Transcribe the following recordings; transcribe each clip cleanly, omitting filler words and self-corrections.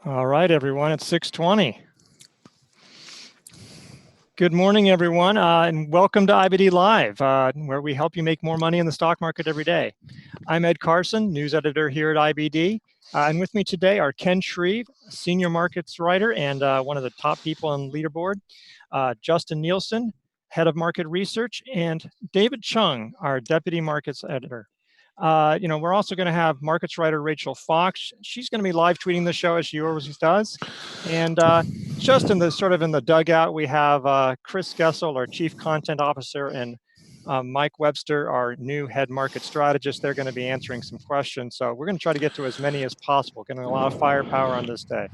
All right, everyone, it's 6:20. Good morning, everyone, and welcome to IBD Live, where we help you make more money in the stock market every day. I'm Ed Carson, news editor here at IBD, and with me today are Ken Shreve, senior markets writer and one of the top people on Leaderboard, Justin Nielsen, head of market research, and David Chung, our deputy markets editor. We're also going to have markets writer Rachel Fox. She's going to be live tweeting the show as she always does. And just in the dugout, we have Chris Gessel, our chief content officer, and Mike Webster, our new head market strategist. They're going to be answering some questions. So we're going to try to get to as many as possible, getting a lot of firepower on this day.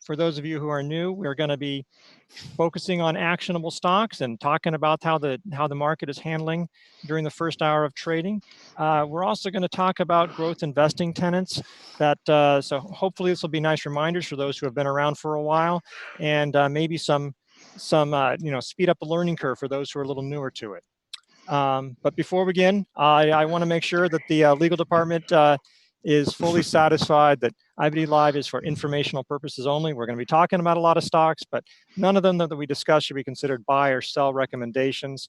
For those of you who are new, we're going to be focusing on actionable stocks and talking about how the market is handling during the first hour of trading. We're also going to talk about growth investing tenets. So hopefully this will be nice reminders for those who have been around for a while, and maybe some speed up the learning curve for those who are a little newer to it. But before we begin, I want to make sure that the legal department is fully satisfied that IBD Live is for informational purposes only. We're going to be talking about a lot of stocks, but none of them that we discuss should be considered buy or sell recommendations.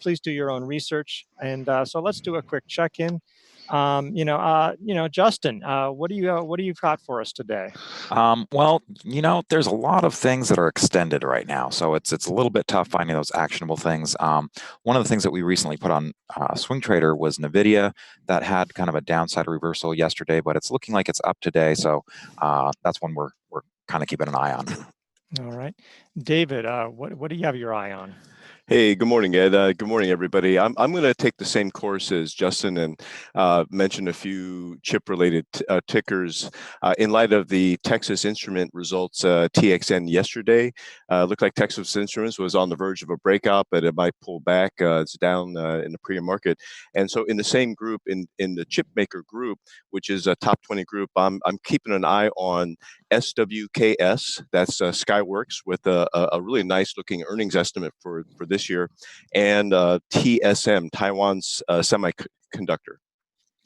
Please do your own research. And so let's do a quick check-in. Justin, what do you got for us today? There's a lot of things that are extended right now, so it's a little bit tough finding those actionable things. One of the things that we recently put on Swing Trader was NVIDIA that had kind of a downside reversal yesterday, but it's looking like it's up today, so that's one we're kind of keeping an eye on. All right, David, what do you have your eye on? Hey, good morning, Ed. Good morning, everybody. I'm going to take the same course as Justin and mention a few chip-related tickers. In light of the Texas Instrument results, TXN yesterday, looked like Texas Instruments was on the verge of a breakout, but it might pull back. It's down in the premium market. And so in the same group, in the chip maker group, which is a top 20 group, I'm keeping an eye on SWKS, that's Skyworks, with a really nice looking earnings estimate for this year, and TSM, Taiwan's semiconductor.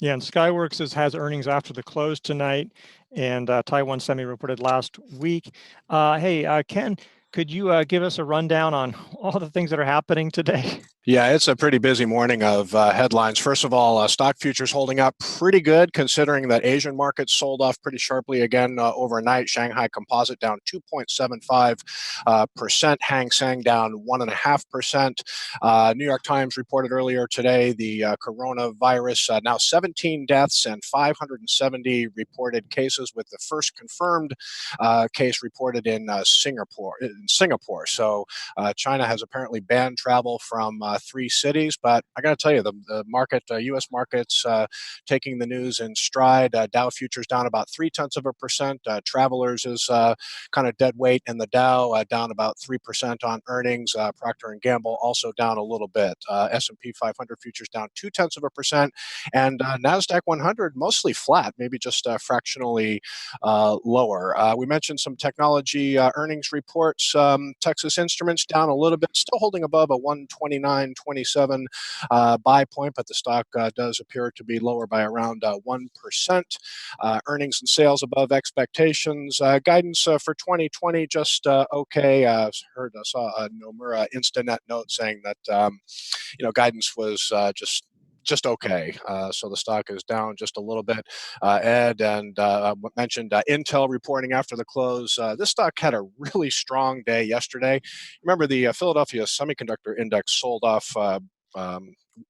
Yeah, and Skyworks has earnings after the close tonight, and Taiwan Semi reported last week. Hey, Ken, could you give us a rundown on all the things that are happening today? Yeah, it's a pretty busy morning of headlines. First of all, stock futures holding up pretty good, considering that Asian markets sold off pretty sharply again overnight. Shanghai Composite down 2.75%, Hang Seng down 1.5%. New York Times reported earlier today the coronavirus, now 17 deaths and 570 reported cases, with the first confirmed case reported in Singapore. So China has apparently banned travel from 3 cities, but I got to tell you, the market, U.S. markets, taking the news in stride. Dow futures down about 0.3%. Travelers is kind of dead weight in the Dow, down about 3% on earnings. Procter and Gamble also down a little bit. S&P 500 futures down 0.2%, and Nasdaq 100 mostly flat, maybe just fractionally lower. We mentioned some technology earnings reports. Texas Instruments down a little bit, still holding above a 129.27 buy point, but the stock does appear to be lower by around 1%. Earnings and sales above expectations. Guidance for 2020 just okay. I saw a Nomura Instanet note saying that guidance was just okay. So the stock is down just a little bit. Ed and mentioned Intel reporting after the close. This stock had a really strong day yesterday. Remember, the Philadelphia Semiconductor Index sold off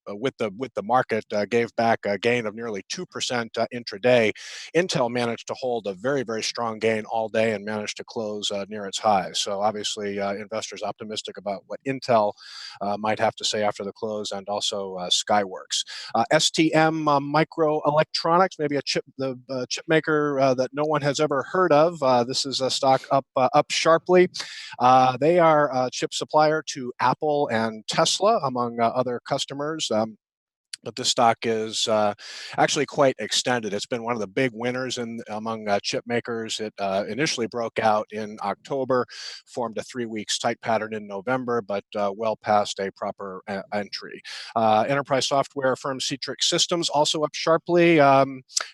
with the market, gave back a gain of nearly 2% intraday. Intel managed to hold a very, very strong gain all day and managed to close near its highs. So obviously, investors optimistic about what Intel might have to say after the close, and also Skyworks. STM Microelectronics, maybe the chip maker that no one has ever heard of. This is a stock up sharply. They are a chip supplier to Apple and Tesla, among other customers. But this stock is actually quite extended. It's been one of the big winners among chip makers. It initially broke out in October, formed a 3 weeks tight pattern in November, but well past a proper entry. Enterprise software firm Citrix Systems also up sharply.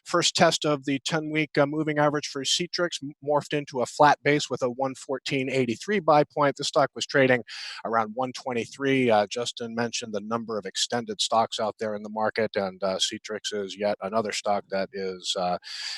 First test of the 10-week moving average for Citrix morphed into a flat base with a 114.83 buy point. The stock was trading around 123. Justin mentioned the number of extended stocks out there in the market, and Citrix is yet another stock that is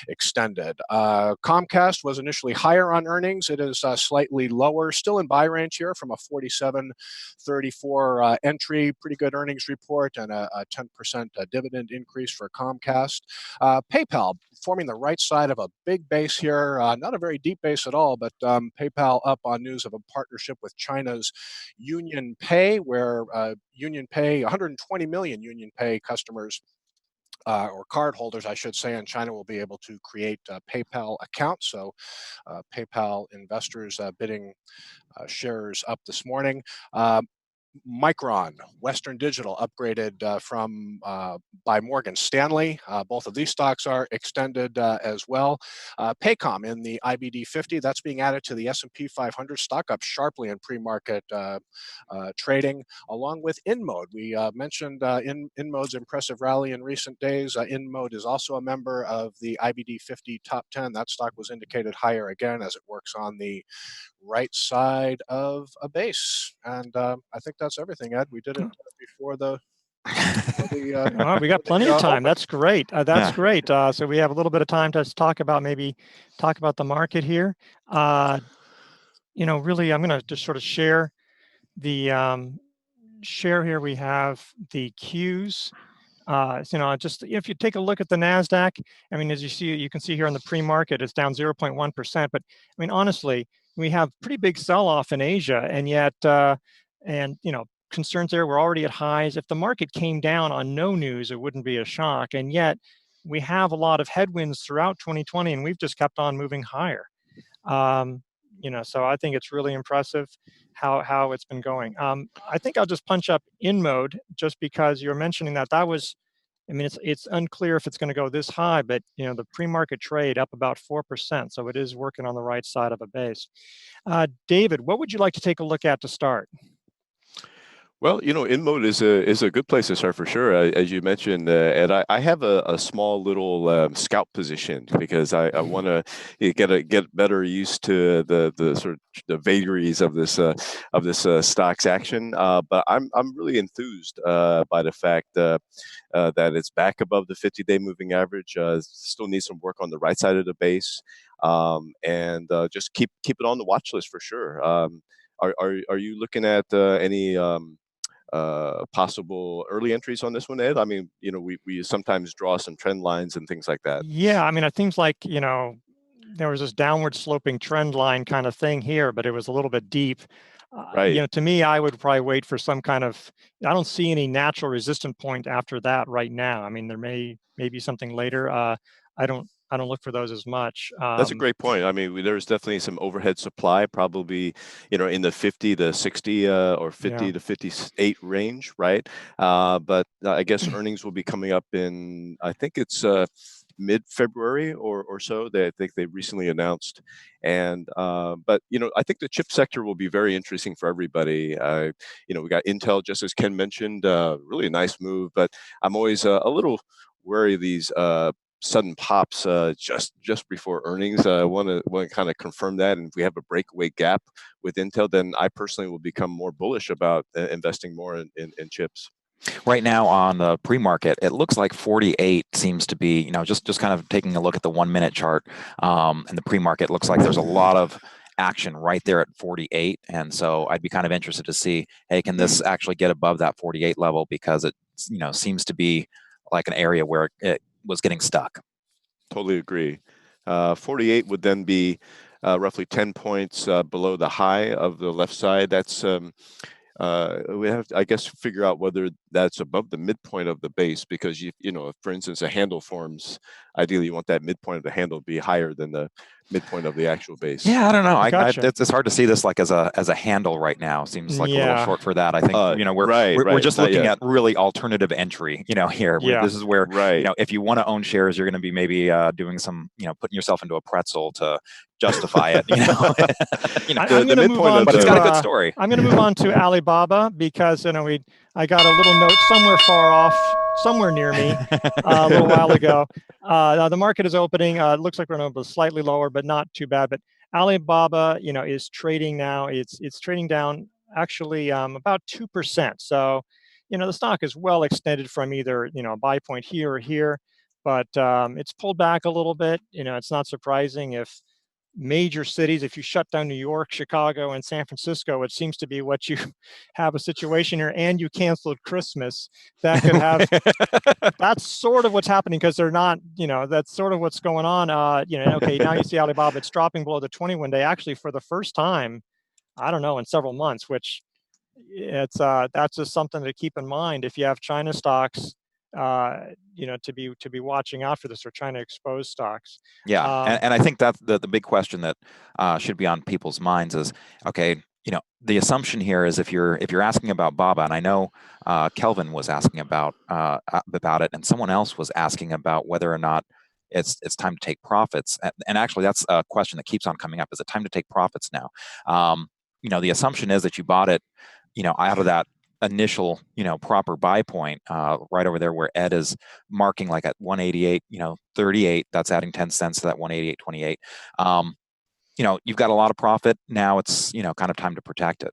extended. Comcast was initially higher on earnings. It is slightly lower, still in buy range here from a 47.34 entry. Pretty good earnings report and a 10% dividend increase for Comcast. PayPal forming the right side of a big base here, not a very deep base at all, but PayPal up on news of a partnership with China's Union Pay, where Union Pay, 120 million Union Pay customers or cardholders, I should say, in China will be able to create PayPal accounts. So PayPal investors bidding shares up this morning. Micron, Western Digital upgraded by Morgan Stanley. Both of these stocks are extended as well. Paycom in the IBD 50, that's being added to the S&P 500, stock up sharply in pre-market trading, along with InMode. We mentioned InMode's impressive rally in recent days. InMode is also a member of the IBD 50 top 10. That stock was indicated higher again as it works on the right side of a base. And I think that's everything, Ed. We did it before the well, we got plenty of time. That's great. That's great. So we have a little bit of time to talk about the market here. Really, I'm going to just sort of share the share here. We have the Qs. Just if you take a look at the NASDAQ, I mean, as you can see here in the pre-market, it's down 0.1%. But I mean, honestly, we have pretty big sell-off in Asia, and yet, concerns there were already at highs. If the market came down on no news, it wouldn't be a shock. And yet, we have a lot of headwinds throughout 2020, and we've just kept on moving higher. So I think it's really impressive how it's been going. I think I'll just punch up InMode just because you're mentioning that was, I mean, it's unclear if it's going to go this high, but the pre-market trade up about 4%, so it is working on the right side of a base. David, what would you like to take a look at to start? Well, InMode is a good place to start for sure. As you mentioned, Ed, I have a small little scalp position because I want to get better used to the sort of the vagaries of this stock's action. But I'm really enthused by the fact that it's back above the 50-day moving average. Still needs some work on the right side of the base, and just keep it on the watch list for sure. Are you looking at any possible early entries on this one, Ed? I mean, we sometimes draw some trend lines and things like that. Yeah, I mean, it seems like, there was this downward sloping trend line kind of thing here, but it was a little bit deep. Right. To me, I would probably wait for some kind of, I don't see any natural resistance point after that right now. I mean, there may be something later. I don't look for those as much. That's a great point. I mean, there's definitely some overhead supply, probably, in the 50 to 60 or 50 to 58 range, right? But I guess earnings will be coming up in, I think it's mid-February or so. I think they recently announced. And but I think the chip sector will be very interesting for everybody. We got Intel, just as Ken mentioned, really a nice move. But I'm always a little wary of these sudden pops just before earnings. I want to kind of confirm that, and if we have a breakaway gap with Intel, then I personally will become more bullish about investing more in chips. Right now on the pre-market, it looks like 48 seems to be, just kind of taking a look at the 1 minute chart, and the pre-market looks like there's a lot of action right there at 48. And so I'd be kind of interested to see, hey, can this actually get above that 48 level? Because it, seems to be like an area where it was getting stuck. Totally agree. 48 would then be roughly 10 points below the high of the left side. That's we have to, I guess, figure out whether that's above the midpoint of the base, because you know, if, for instance, a handle forms, ideally you want that midpoint of the handle to be higher than the midpoint of the actual base. Yeah, I don't know. Gotcha. It's hard to see this like as a handle right now. Seems like a little Yeah. short for that. I think you know, we're Right, just not looking yet. at really alternative entry. You know, here Yeah. this is where Right. you know, if you want to own shares, you're going to be maybe doing some, you know, putting yourself into a pretzel to justify it. You know, you know, I'm going to move on but it's got a good to story. I'm going to move on to Alibaba, because you know I got a little note somewhere far off, somewhere near me, a little while ago. The market is opening. It looks like we're going to be slightly lower, but not too bad. But Alibaba, you know, is trading now. It's trading down actually about 2%. So, you know, the stock is well extended from either, you know, a buy point here or here, but it's pulled back a little bit. You know, it's not surprising if major cities, if you shut down New York, Chicago, and San Francisco, it seems to be what you have a situation here, and you canceled Christmas. That could have, that's sort of what's happening, because they're not, you know, that's sort of what's going on. You know, okay, now you see Alibaba, it's dropping below the 21 day, actually for the first time, I don't know, in several months, which it's that's just something to keep in mind if you have China stocks, you know, to be watching out for this, or China exposed stocks. Yeah, and I think that's the big question that should be on people's minds is, okay, you know, the assumption here is if you're asking about Baba, and I know Kelvin was asking about it, and someone else was asking about whether or not it's time to take profits, and actually that's a question that keeps on coming up: is it time to take profits now? You know, the assumption is that you bought it, you know, out of that initial, you know, proper buy point, right over there where Ed is marking like at 188, you know, 38. That's adding 10 cents to that 188.28. You know, you've got a lot of profit now. It's, you know, kind of time to protect it.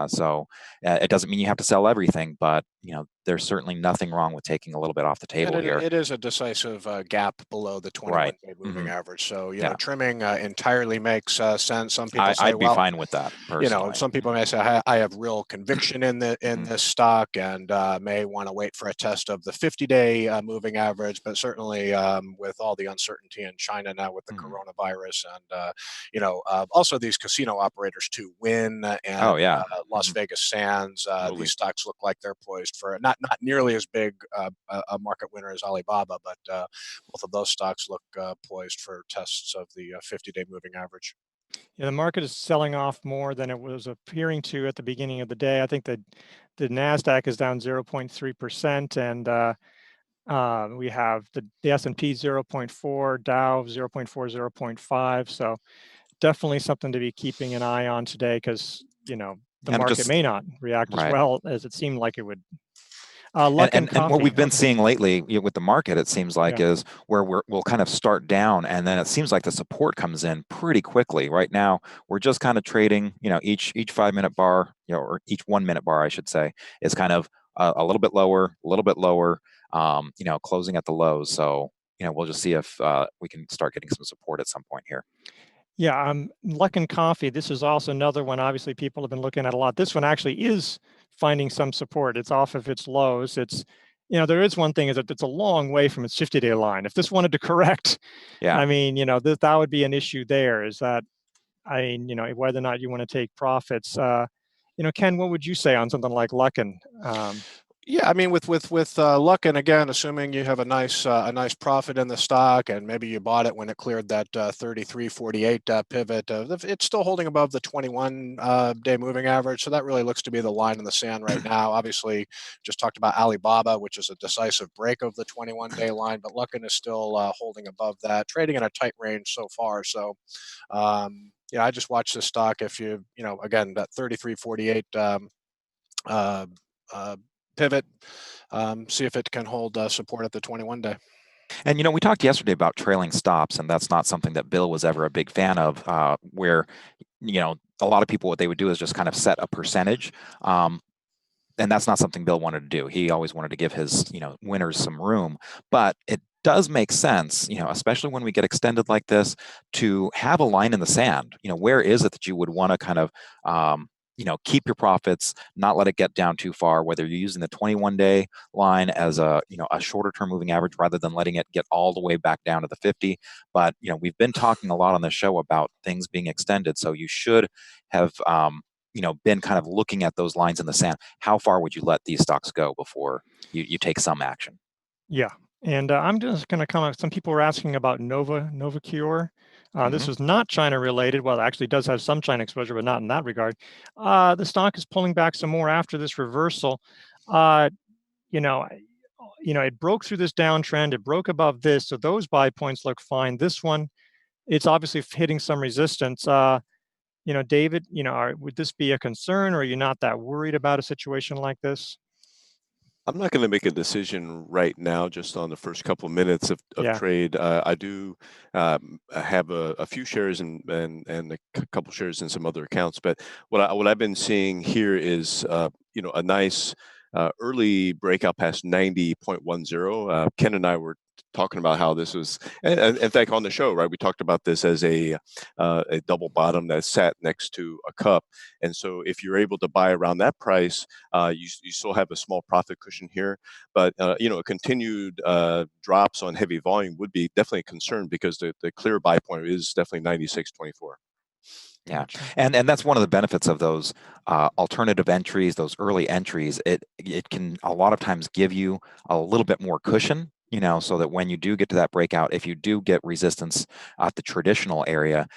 So it doesn't mean you have to sell everything, but you know, there's certainly nothing wrong with taking a little bit off the table here. It is a decisive gap below the 21-day moving average. So, you know, trimming entirely makes sense. Some people say, I'd be fine with that personally. You know, some people may say, I have real conviction in this stock, and may want to wait for a test of the 50-day moving average. But certainly, with all the uncertainty in China now with the coronavirus, and you know, also these casino operators too, Wynn and Las Vegas Sands, these stocks look like they're poised for not nearly as big a market winner as Alibaba, but both of those stocks look poised for tests of the 50-day moving average. Yeah, the market is selling off more than it was appearing to at the beginning of the day. I think that the Nasdaq is down 0.3%, and we have the S&P 0.4, Dow 0.4, 0.5. So definitely something to be keeping an eye on today, because you know the market may not react as well as it seemed like it would. And what we've been seeing lately with the market, it seems like, is where we'll kind of start down, and then it seems like the support comes in pretty quickly. Right now, we're just kind of trading, you know, each 5-minute bar, you know, or each 1-minute bar, I should say, is kind of a little bit lower, you know, closing at the lows. So, you know, we'll just see if we can start getting some support at some point here. Yeah, Luckin Coffee, this is also another one obviously people have been looking at a lot. This one actually is finding some support. It's off of its lows. It's, you know, there is one thing, is that it's a long way from its 50-day line. If this wanted to correct, I mean, you know, that would be an issue there, is that, I mean, you know, whether or not you want to take profits. You know, Ken, what would you say on something like Luckin? Yeah, I mean, with Luckin, again, assuming you have a nice profit in the stock, and maybe you bought it when it cleared that 33.48 pivot, it's still holding above the 21-day moving average. So that really looks to be the line in the sand right now. Obviously, just talked about Alibaba, which is a decisive break of the 21-day line, but Luckin is still holding above that, trading in a tight range so far. So, yeah, I just watch this stock. If you know, again, that 33.48 pivot, see if it can hold support at the 21-day. And, you know, we talked yesterday about trailing stops, and that's not something that Bill was ever a big fan of, where, you know, a lot of people, what they would do is just kind of set a percentage. And that's not something Bill wanted to do. He always wanted to give his, you know, winners some room. But it does make sense, you know, especially when we get extended like this, to have a line in the sand. You know, where is it that you would want to kind of, you know, keep your profits, not let it get down too far, whether you're using the 21-day line as a, you know, a shorter term moving average, rather than letting it get all the way back down to the 50. But, you know, we've been talking a lot on the show about things being extended. So you should have, been kind of looking at those lines in the sand, how far would you let these stocks go before you take some action? Yeah, and I'm just going to comment. Some people were asking about Novacure. This was not China related. Well, it actually does have some China exposure, but not in that regard. The stock is pulling back some more after this reversal. You know, it broke through this downtrend. It broke above this, so those buy points look fine. This one, it's obviously hitting some resistance. David, would this be a concern, or are you not that worried about a situation like this? I'm not going to make a decision right now, just on the first couple of minutes of Yeah. trade. I do have a few shares and a couple shares in some other accounts. But what I've been seeing here is a nice early breakout past 90.10. Ken and I were talking about how this was, and in fact, on the show, right, we talked about this as a double bottom that sat next to a cup. And so if you're able to buy around that price, you still have a small profit cushion here. But continued drops on heavy volume would be definitely a concern, because the clear buy point is definitely 96.24. Yeah, and that's one of the benefits of those alternative entries, those early entries. It can a lot of times give you a little bit more cushion, so that when you do get to that breakout, if you do get resistance at the traditional area,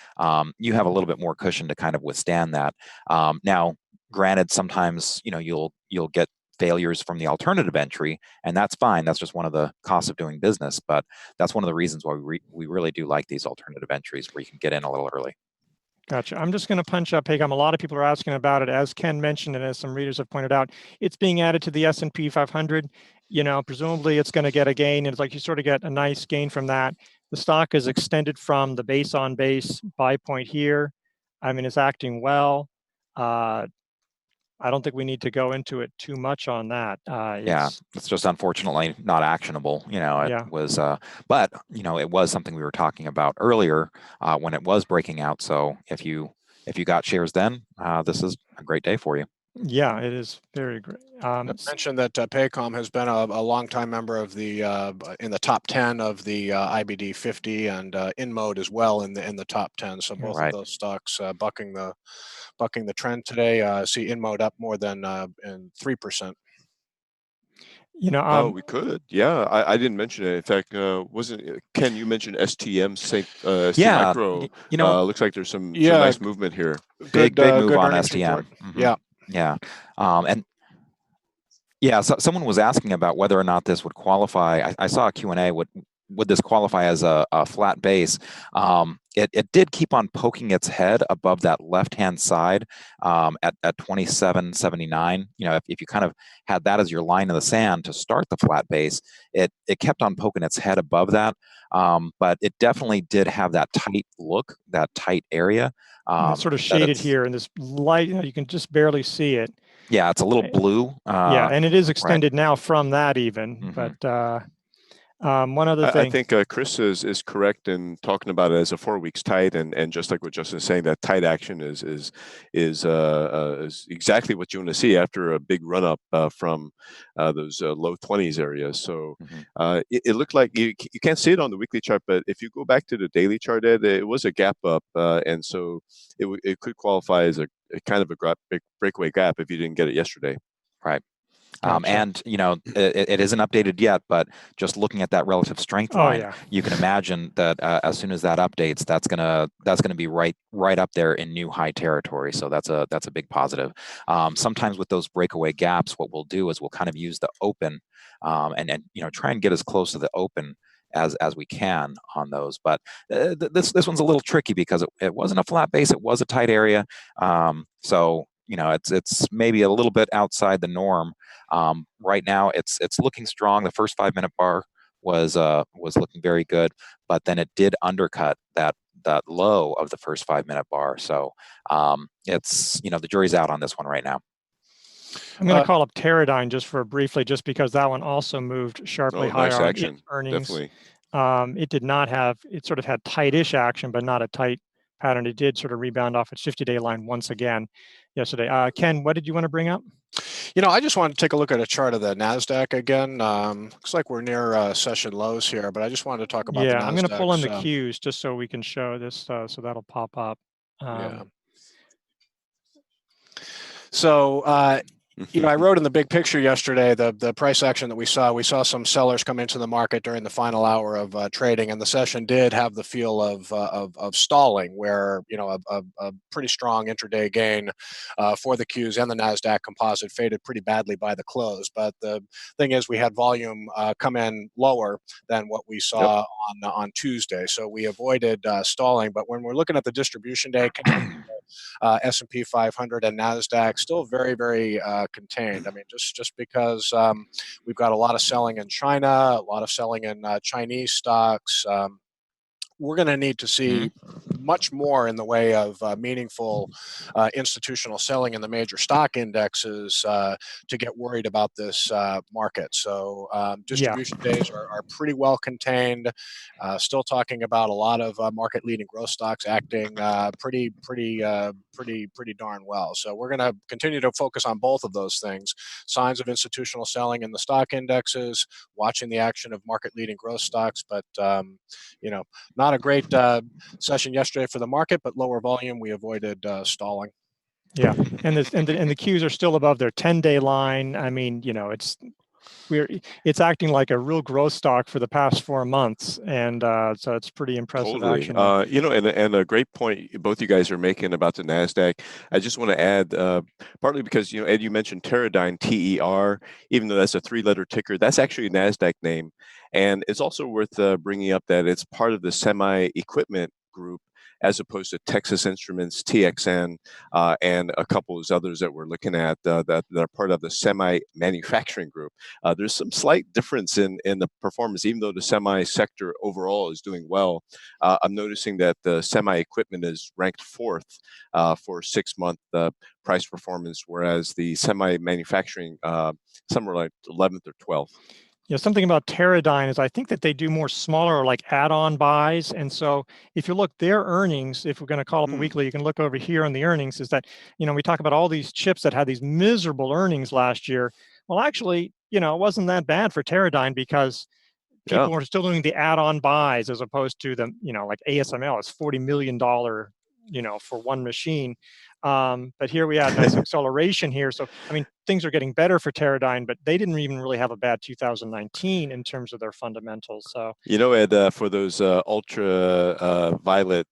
you have a little bit more cushion to kind of withstand that. Now, granted, sometimes you'll get failures from the alternative entry, and that's fine. That's just one of the costs of doing business. But that's one of the reasons why we really do like these alternative entries, where you can get in a little early. Gotcha. I'm just going to punch up Paycom. A lot of people are asking about it. As Ken mentioned, and as some readers have pointed out, it's being added to the S&P 500. Presumably it's going to get a gain, and it's like you sort of get a nice gain from that. The stock is extended from the base on base buy point here. I mean, it's acting well. I don't think we need to go into it too much on that. It's just unfortunately not actionable. It was, but it was something we were talking about earlier when it was breaking out. So if you got shares then, this is a great day for you. Yeah, it is very great. Mentioned that Paycom has been a longtime member of the in the top 10 of the IBD 50, and InMode as well in the top 10. So both of those stocks bucking the trend today. See InMode up more than 3%. We could. Yeah, I didn't mention it. In fact, wasn't Ken? You mentioned STM, ST Micro. Looks like there's some nice movement here. Big move on STM. Yeah. And yeah, so someone was asking about whether or not this would qualify. I saw a Q&A. Would this qualify as a flat base? It did keep on poking its head above that left-hand side at 27.79. If you kind of had that as your line in the sand to start the flat base, it kept on poking its head above that. But it definitely did have that tight look, that tight area. It's sort of shaded here in this light. You can just barely see it. Yeah, it's a little blue. And it is extended now from that even. But one other thing. I think Chris is correct in talking about it as a 4 weeks tight, and just like what Justin is saying, that tight action is exactly what you want to see after a big run up from those low 20s areas. So it looked like you can't see it on the weekly chart, but if you go back to the daily chart, it was a gap up, and so it could qualify as a kind of a big breakaway gap if you didn't get it yesterday. Right. And it isn't updated yet, but just looking at that relative strength line, you can imagine that as soon as that updates, that's gonna be right up there in new high territory. So that's a big positive. Sometimes with those breakaway gaps, what we'll do is we'll kind of use the open and try and get as close to the open as we can on those. But this one's a little tricky because it wasn't a flat base, it was a tight area. So it's maybe a little bit outside the norm. Right now, it's looking strong. The first 5 minute bar was looking very good, but then it did undercut that low of the first 5 minute bar. So it's the jury's out on this one right now. I'm going to call up Teradyne just because that one also moved sharply higher on its earnings. Definitely. It did not have, it sort of had tight-ish action, but not a tight pattern. It did sort of rebound off its 50-day line once again yesterday. Ken, what did you want to bring up? I just wanted to take a look at a chart of the NASDAQ again. Looks like we're near session lows here, but I just wanted to talk about the NASDAQ. I'm going to pull in the Qs just so we can show this, so that'll pop up. So, I wrote in the big picture yesterday the price action that we saw some sellers come into the market during the final hour of trading, and the session did have the feel of stalling, where a pretty strong intraday gain for the Qs and the Nasdaq Composite faded pretty badly by the close. But the thing is, we had volume come in lower than what we saw on Tuesday, so we avoided stalling. But when we're looking at the distribution day, S&P 500 and Nasdaq still very, very contained. I mean, just because we've got a lot of selling in China, a lot of selling in Chinese stocks. We're going to need to see much more in the way of meaningful institutional selling in the major stock indexes to get worried about this market. So distribution days are pretty well contained. Still talking about a lot of market-leading growth stocks acting pretty darn well. So we're going to continue to focus on both of those things: signs of institutional selling in the stock indexes, watching the action of market-leading growth stocks. But not a great session yesterday for the market, but lower volume. We avoided stalling. Yeah, and the Qs are still above their 10-day line. I mean, it's acting like a real growth stock for the past 4 months, and so it's pretty impressive action. And a great point both you guys are making about the Nasdaq. I just want to add, partly because Ed, you mentioned Teradyne, TER, even though that's a 3-letter ticker, that's actually a Nasdaq name, and it's also worth bringing up that it's part of the semi-equipment group, as opposed to Texas Instruments, TXN, and a couple of others that we're looking at that are part of the semi-manufacturing group. There's some slight difference in the performance, even though the semi-sector overall is doing well. I'm noticing that the semi-equipment is ranked 4th for 6-month price performance, whereas the semi-manufacturing, somewhere like 11th or 12th. Something about Teradyne is I think that they do more smaller, like add-on buys. And so if you look their earnings, if we're going to call up a weekly, you can look over here on the earnings, is that, we talk about all these chips that had these miserable earnings last year. Well, actually, it wasn't that bad for Teradyne, because people were still doing the add-on buys, as opposed to the, like ASML is $40 million, for one machine. But here we had nice acceleration here. So, I mean, things are getting better for Teradyne, but they didn't even really have a bad 2019 in terms of their fundamentals. So, Ed, for those ultra violet,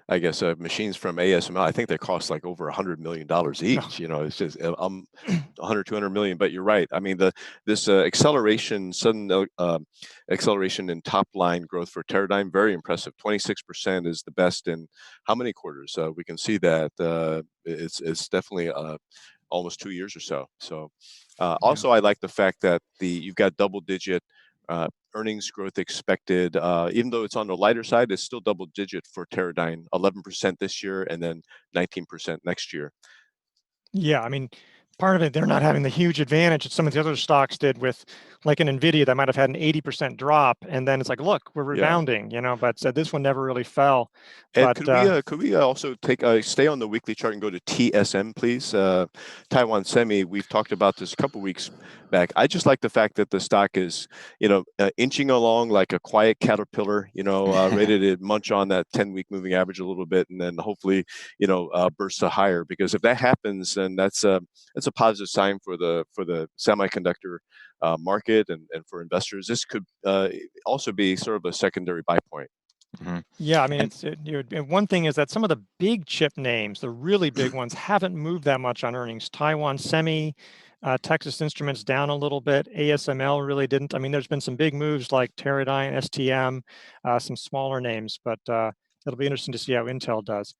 I guess, machines from ASML, I think they cost like over $100 million each. It's just 100, 200 million. But you're right. I mean, this sudden acceleration in top line growth for Teradyne, very impressive. 26% is the best in how many quarters? We can see that it's definitely almost 2 years or so. So also, I like the fact that you've got double-digit earnings growth expected, even though it's on the lighter side, it's still double digit for Teradyne, 11% this year and then 19% next year. Yeah, I mean, part of it, they're not having the huge advantage that some of the other stocks did, with like an NVIDIA that might have had an 80% drop, and then it's like, look, we're rebounding, but this one never really fell. Ed, could we also stay on the weekly chart and go to TSM, please? Taiwan Semi, we've talked about this a couple weeks back. I just like the fact that the stock is, inching along like a quiet caterpillar, ready to munch on that 10-week moving average a little bit, and then hopefully, burst to higher. Because if that happens, then that's a positive sign for the semiconductor market and for investors. This could also be sort of a secondary buy point. Yeah, I mean, one thing is that some of the big chip names, the really big ones, haven't moved that much on earnings. Taiwan Semi, Texas Instruments down a little bit. ASML really didn't. I mean, there's been some big moves like Teradyne, STM, some smaller names, but it'll be interesting to see how Intel does.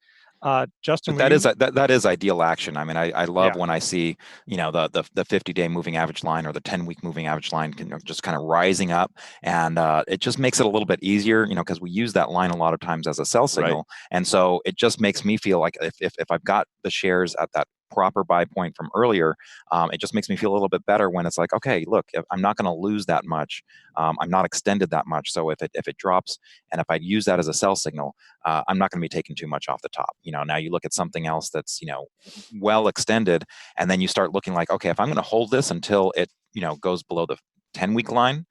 Justin, that is ideal action. I mean, I love when I see the 50-day moving average line or the 10-week moving average line just kind of rising up, and it just makes it a little bit easier, because we use that line a lot of times as a sell signal, and so it just makes me feel like if I've got the shares at that proper buy point from earlier, it just makes me feel a little bit better when it's like, okay, look, I'm not going to lose that much. I'm not extended that much. So if it drops, and if I use that as a sell signal, I'm not going to be taking too much off the top. Now you look at something else that's, well extended, and then you start looking like, okay, if I'm going to hold this until it, goes below the 10-week line,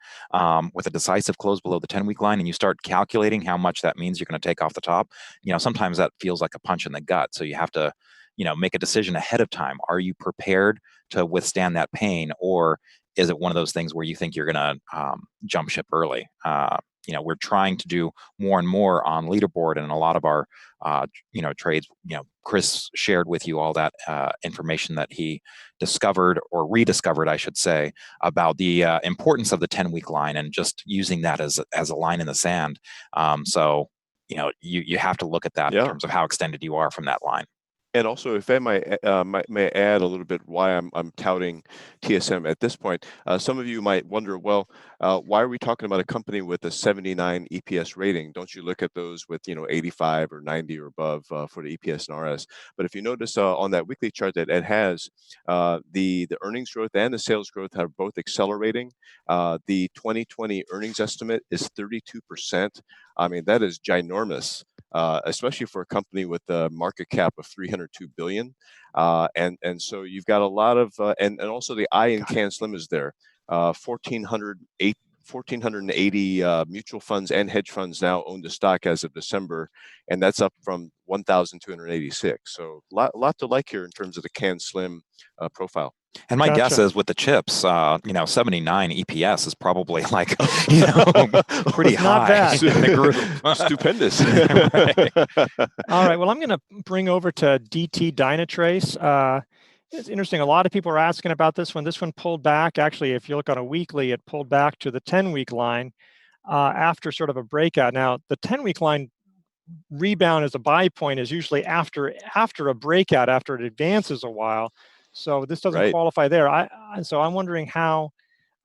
with a decisive close below the 10-week line, and you start calculating how much that means you're going to take off the top, sometimes that feels like a punch in the gut. So you have to make a decision ahead of time. Are you prepared to withstand that pain, or is it one of those things where you think you're going to jump ship early? We're trying to do more and more on leaderboard, and a lot of our trades. Chris shared with you all that information that he discovered, or rediscovered, I should say, about the importance of the 10-week line, and just using that as a line in the sand. So you have to look at that in terms of how extended you are from that line. And also, if I may add a little bit why I'm touting TSM at this point. Some of you might wonder, well, why are we talking about a company with a 79 EPS rating? Don't you look at those with 85 or 90 or above for the EPS and RS? But if you notice on that weekly chart that Ed has, the earnings growth and the sales growth are both accelerating. The 2020 earnings estimate is 32%. I mean, that is ginormous. Especially for a company with a market cap of $302 billion. And so you've got a lot of, and also the I in Can Slim is there. 1,480 mutual funds and hedge funds now own the stock as of December, and that's up from 1,286. So a lot to like here in terms of the Can Slim profile. And my guess is with the chips, 79 EPS is probably like, pretty high in the group. Stupendous. All right. Well, I'm going to bring over to DT Dynatrace. It's interesting. A lot of people are asking about this one. This one pulled back. Actually, if you look on a weekly, it pulled back to the 10-week line after sort of a breakout. Now, the 10-week line rebound as a buy point is usually after a breakout, after it advances a while. So this doesn't qualify there. So I'm wondering how,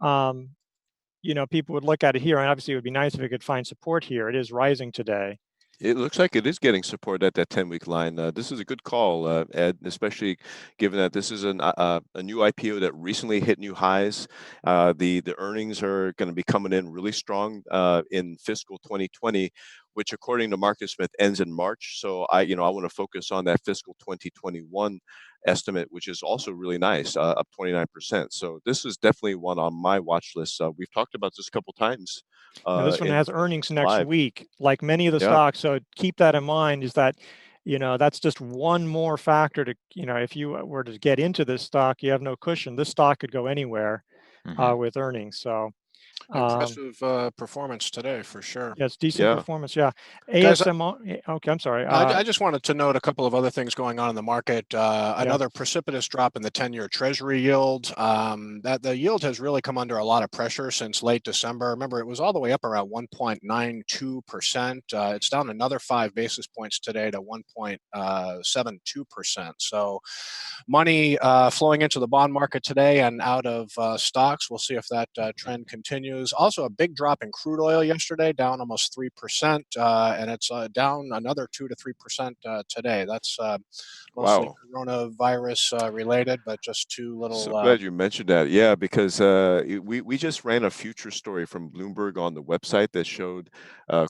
people would look at it here. And obviously, it would be nice if it could find support here. It is rising today. It looks like it is getting support at that 10-week line. This is a good call, Ed, especially given that this is a new IPO that recently hit new highs. The earnings are going to be coming in really strong in fiscal 2020, which according to Marcus Smith ends in March. So I want to focus on that fiscal 2021 estimate, which is also really nice, up 29%. So this is definitely one on my watch list. We've talked about this a couple times. This one has earnings next week, like many of the stocks. So keep that in mind, is that, that's just one more factor to, if you were to get into this stock, you have no cushion. This stock could go anywhere with earnings. So impressive performance today for sure. Yes, decent performance. Yeah. ASMR. Okay, I'm sorry. I just wanted to note a couple of other things going on in the market. Another precipitous drop in the 10-year Treasury yield. That the yield has really come under a lot of pressure since late December. Remember, it was all the way up around 1.92%. It's down another 5 basis points today to 1.72%. So money flowing into the bond market today and out of stocks. We'll see if that trend continues. Also, a big drop in crude oil yesterday, down almost 3%, and it's down another 2 to 3% today. That's mostly coronavirus related, but just two little. So glad you mentioned that. Yeah, because we just ran a future story from Bloomberg on the website that showed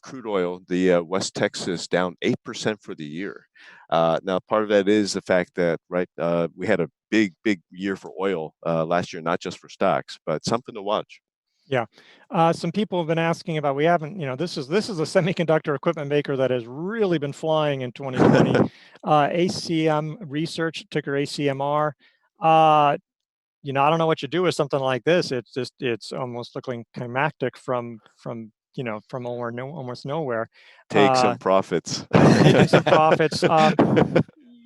crude oil, the West Texas, down 8% for the year. Now, part of that is the fact that we had a big year for oil last year, not just for stocks, but something to watch. Yeah. Some people have been asking about, we haven't, this is a semiconductor equipment maker that has really been flying in 2020. ACM Research, ticker ACMR. I don't know what you do with something like this. It's almost looking climactic from almost nowhere. Take some profits. Taking some profits.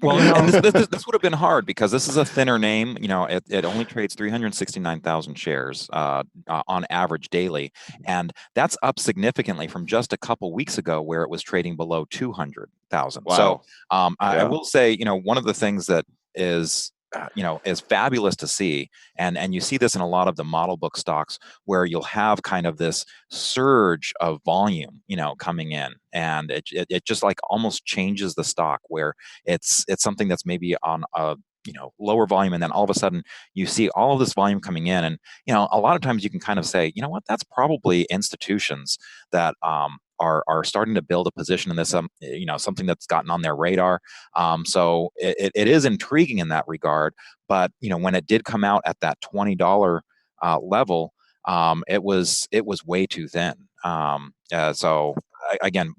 Well, and this would have been hard because this is a thinner name. It only trades 369,000 shares on average daily, and that's up significantly from just a couple weeks ago where it was trading below 200,000. Wow. So I will say, one of the things that is fabulous to see, and you see this in a lot of the model book stocks where you'll have kind of this surge of volume, coming in, and it just like almost changes the stock where it's something that's maybe on a lower volume, and then all of a sudden you see all of this volume coming in, and a lot of times you can kind of say, what, that's probably institutions that are starting to build a position in this, something that's gotten on their radar. So it is intriguing in that regard. But when it did come out at that $20 level, it was way too thin. So again,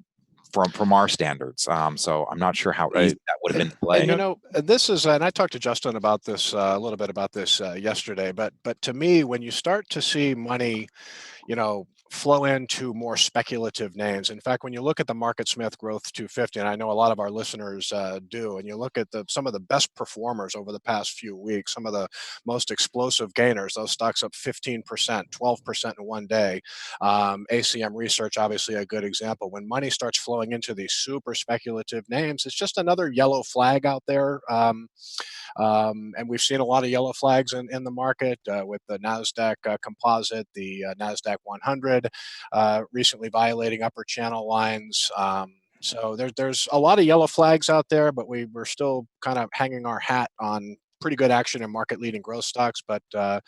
from our standards. So I'm not sure how easy that would have been to play. And this is, and I talked to Justin about this a little bit about this yesterday. But to me, when you start to see money, flow into more speculative names. In fact, when you look at the Market Smith Growth 250, and I know a lot of our listeners do, and you look at some of the best performers over the past few weeks, some of the most explosive gainers, those stocks up 15%, 12% in one day. ACM Research, obviously a good example. When money starts flowing into these super speculative names, it's just another yellow flag out there. And we've seen a lot of yellow flags in the market with the NASDAQ composite, the NASDAQ 100 recently violating upper channel lines. So there's a lot of yellow flags out there, but we're still kind of hanging our hat on pretty good action in market leading growth stocks, but a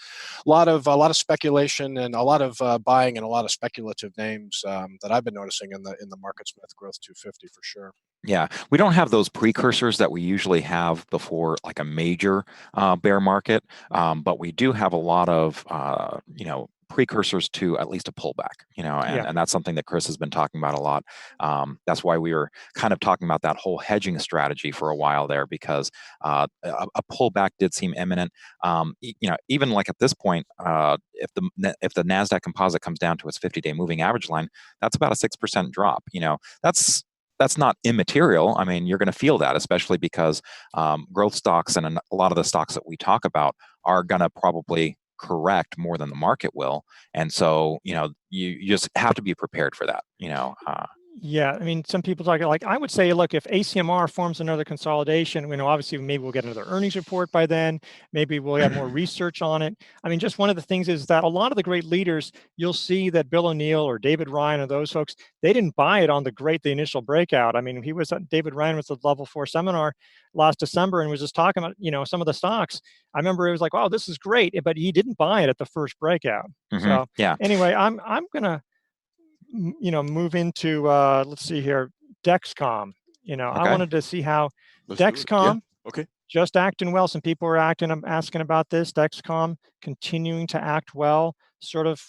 lot of speculation and a lot of buying and a lot of speculative names that I've been noticing in the Market Smith Growth 250 for sure. Yeah, we don't have those precursors that we usually have before like a major bear market, but we do have a lot of precursors to at least a pullback, and that's something that Chris has been talking about a lot. That's why we were kind of talking about that whole hedging strategy for a while there, because a pullback did seem imminent. Even like at this point, if the NASDAQ composite comes down to its 50-day moving average line, that's about a 6% drop. That's not immaterial. I mean, you're going to feel that, especially because growth stocks and a lot of the stocks that we talk about are going to probably correct more than the market will. And so, you just have to be prepared for that, Yeah, I mean, some people talk like, I would say, look, if ACMR forms another consolidation, obviously maybe we'll get another earnings report by then. Maybe we'll have more research on it. I mean, just one of the things is that a lot of the great leaders, you'll see that Bill O'Neill or David Ryan or those folks, they didn't buy it on the initial breakout. I mean, David Ryan was at Level 4 seminar last December and was just talking about, some of the stocks. I remember it was like, wow, this is great, but he didn't buy it at the first breakout. Mm-hmm. So yeah. Anyway, I'm gonna move into let's see here, Dexcom. Okay. I wanted to see how Dexcom just acting well. Some people were asking about this. Dexcom continuing to act well, sort of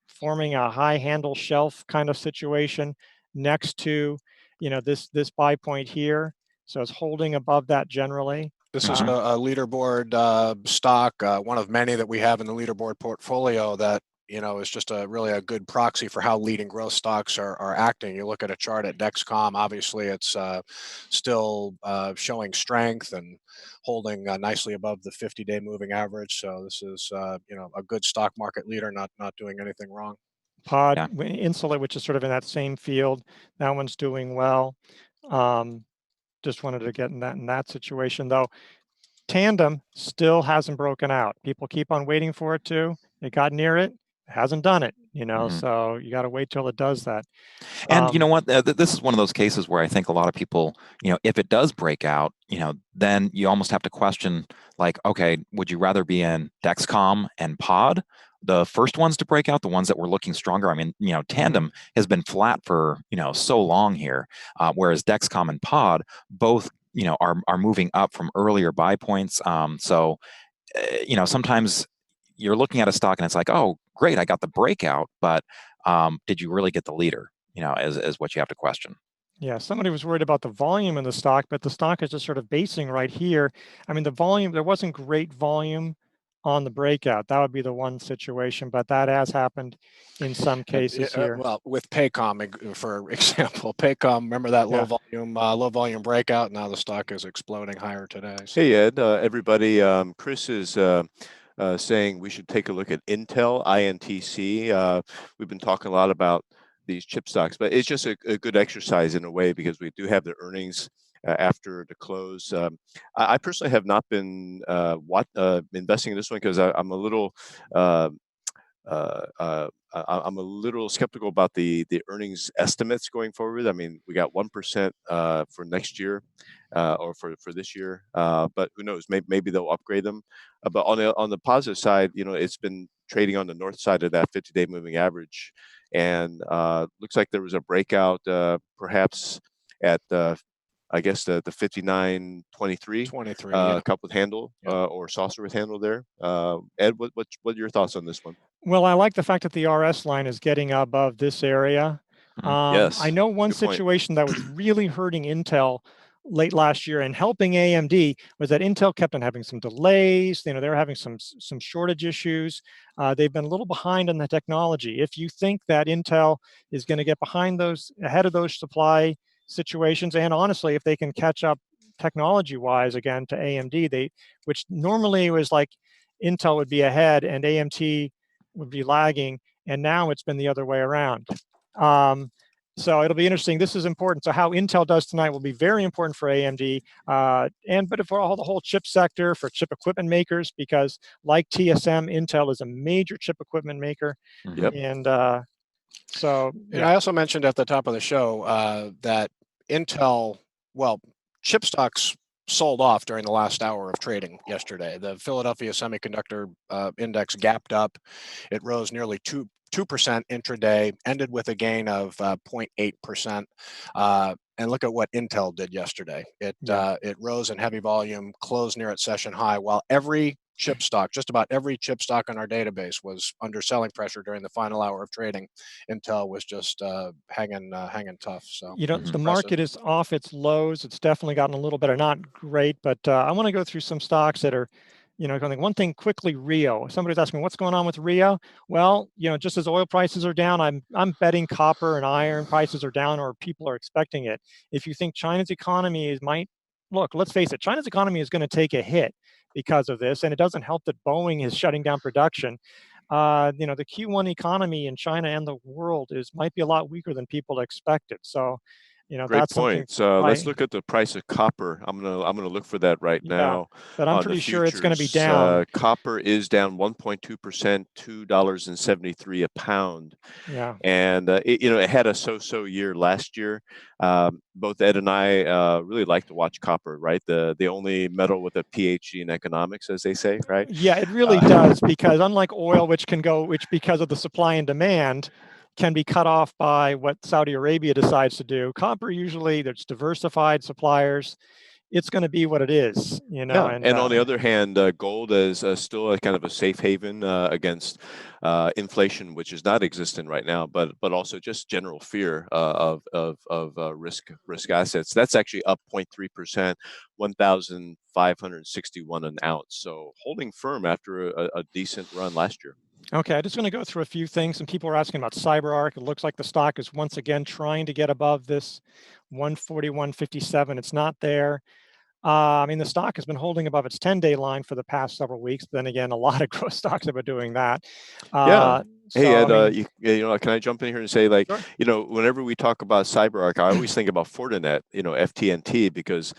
forming a high handle shelf kind of situation next to this buy point here. So it's holding above that generally. This is a leaderboard stock, one of many that we have in the leaderboard portfolio that is just really a good proxy for how leading growth stocks are acting. You look at a chart at Dexcom, obviously it's still showing strength and holding nicely above the 50-day moving average. So this is a good stock market leader, not doing anything wrong. Pod Insulet, which is sort of in that same field, that one's doing well. Just wanted to get in that situation though. Tandem still hasn't broken out. People keep on waiting for it to. It got near it, hasn't done it. So you got to wait till it does that. And you know what? This is one of those cases where I think a lot of people, if it does break out, then you almost have to question, like, okay, would you rather be in Dexcom and Pod, the first ones to break out, the ones that were looking stronger? I mean, Tandem has been flat for so long here, whereas Dexcom and Pod both are moving up from earlier buy points. So sometimes you're looking at a stock and it's like, oh, great, I got the breakout, but did you really get the leader? Is what you have to question. Yeah, somebody was worried about the volume in the stock, but the stock is just sort of basing right here. I mean, the volume, there wasn't great volume on the breakout. That would be the one situation, but that has happened in some cases here. Well, with Paycom, for example, Paycom, remember that low volume breakout? Now the stock is exploding higher today. So. Hey, Ed, everybody. Chris is saying we should take a look at Intel, INTC. We've been talking a lot about these chip stocks, but it's just a good exercise in a way, because we do have the earnings after the close. I personally have not been investing in this one because I'm a little I'm a little skeptical about the earnings estimates going forward. I mean, we got 1% for next year or for this year, but who knows? Maybe they'll upgrade them. But on the positive side, it's been trading on the north side of that 50-day moving average, and looks like there was a breakout, perhaps at I guess the 59.23 cup with handle or saucer with handle there. Ed, what are your thoughts on this one? Well, I like the fact that the RS line is getting above this area. Yes, I know one good point. situation that was really hurting Intel late last year and helping AMD was that Intel kept on having some delays. They were having some shortage issues. They've been a little behind on the technology. If you think that Intel is going to get ahead of those supply situations, and honestly, if they can catch up technology-wise again to AMD, which normally was like Intel would be ahead and AMD would be lagging, and now it's been the other way around. So it'll be interesting. This is important. So how Intel does tonight will be very important for AMD, but for the whole chip sector, for chip equipment makers, because like TSM, Intel is a major chip equipment maker. Yep. And so, And I also mentioned at the top of the show that Intel, chip stocks sold off during the last hour of trading yesterday. The Philadelphia Semiconductor Index gapped up. It rose nearly 2% intraday, ended with a gain of 0.8%. And look at what Intel did yesterday. It rose in heavy volume, closed near its session high, while every chip stock, just about every chip stock in our database was under selling pressure during the final hour of trading. Intel was just hanging tough. So the market is off its lows. It's definitely gotten a little better, not great, but I want to go through some stocks that are, one thing quickly. Rio. Somebody's asking what's going on with Rio. Well, just as oil prices are down, I'm betting copper and iron prices are down, or people are expecting it. If you think China's economy let's face it, China's economy is going to take a hit because of this, and it doesn't help that Boeing is shutting down production. The Q1 economy in China and the world might be a lot weaker than people expected. So, Great that's point. something. Let's look at the price of copper. I'm gonna look for that right now. But I'm pretty sure it's going to be down. Copper is down 1.2%, $2.73 a pound. Yeah. And it had a so-so year last year. Both Ed and I really like to watch copper, right? The only metal with a PhD in economics, as they say, right? Yeah, it really does, because unlike oil, which because of the supply and demand, can be cut off by what Saudi Arabia decides to do. Copper, usually there's diversified suppliers. It's going to be what it is, And on the other hand, gold is still a kind of a safe haven against inflation, which is not existent right now, but also just general fear of risk assets. That's actually up 0.3%, 1,561 an ounce. So holding firm after a decent run last year. Okay, I'm just going to go through a few things. Some people are asking about CyberArk. It looks like the stock is once again trying to get above this 141.57. It's not there. The stock has been holding above its 10-day line for the past several weeks. But then again, a lot of growth stocks have been doing that. Hey, Ed, can I jump in here and say, Sure. whenever we talk about CyberArk, I always think about Fortinet, FTNT, because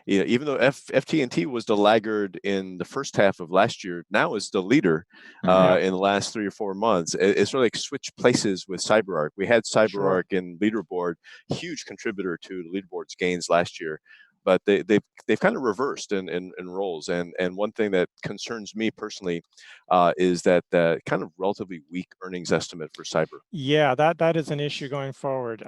even though FTNT was the laggard in the first half of last year, now is the leader in the last 3 or 4 months. It's really like switched places with CyberArk. We had CyberArk in leaderboard, huge contributor to the leaderboard's gains last year. But they've kind of reversed in roles, and one thing that concerns me personally is that kind of relatively weak earnings estimate for cyber. Yeah, that is an issue going forward.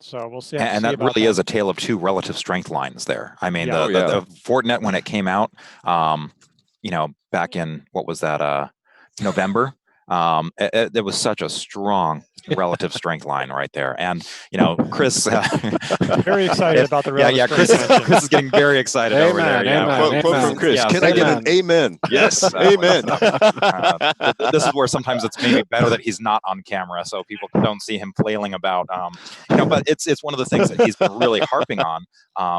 So we'll see. And that really is a tale of two relative strength lines there. The Fortinet, when it came out, back in what was that, November. It was such a strong relative strength line right there, and Chris, very excited about the relative. Chris is getting very excited over there. Quote from Chris. Yes, Can I get an amen? Yes, amen. This is where sometimes it's maybe better that he's not on camera, so people don't see him flailing about. But it's one of the things that he's been really harping on.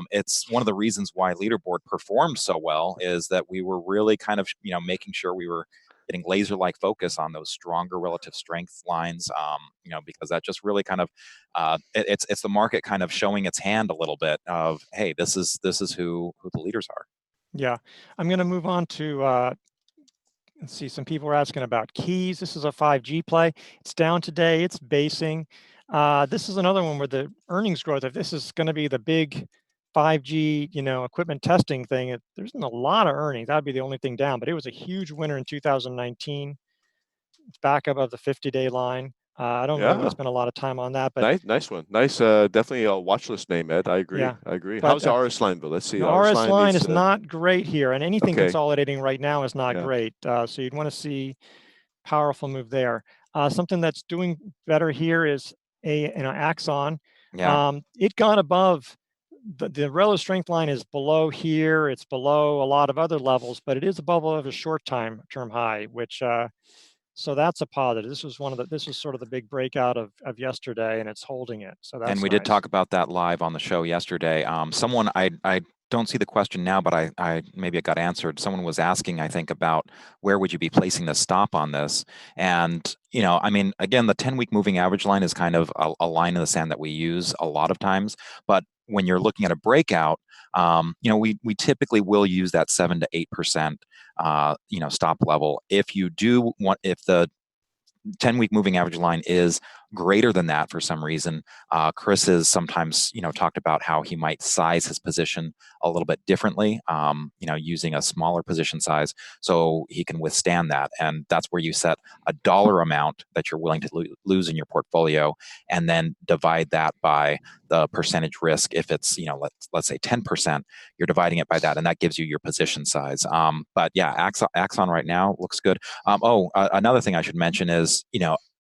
It's one of the reasons why leaderboard performed so well is that we were really kind of making sure we were getting laser-like focus on those stronger relative strength lines, because that just really kind of it's the market kind of showing its hand a little bit of, hey, this is who the leaders are. Yeah, I'm going to move on to let's see. Some people are asking about keys. This is a 5G play. It's down today. It's basing. This is another one where the earnings growth, if this is going to be the big 5G, equipment testing thing, there's a lot of earnings. That'd be the only thing down, but it was a huge winner in 2019. It's back above the 50-day line. I don't really spend a lot of time on that, but nice one. Nice, definitely a watch list name, Ed. I agree. Yeah. I agree. How's the RS line, Bill? Let's see. The RS line is not great here, and anything consolidating right now is not great. So you'd want to see powerful move there. Something that's doing better here is Axon. Yeah. It got above the relative strength line is below here. It's below a lot of other levels, but it is above a short-term high, which so that's a positive. This was this was sort of the big breakout of yesterday, and it's holding it. So that's and we nice. did talk about that live on the show yesterday. Someone I don't see the question now, but I maybe it got answered. Someone was asking, I think, about where would you be placing the stop on this? And I mean, again, the 10-week moving average line is kind of a line in the sand that we use a lot of times. But when you're looking at a breakout, we typically will use that 7 to 8% stop level. If the 10-week moving average line is greater than that for some reason, Chris has sometimes talked about how he might size his position a little bit differently, using a smaller position size so he can withstand that. And that's where you set a dollar amount that you're willing to lose in your portfolio, and then divide that by the percentage risk. If it's let's say 10%, you're dividing it by that, and that gives you your position size. But yeah, Axon right now looks good. Another thing I should mention is,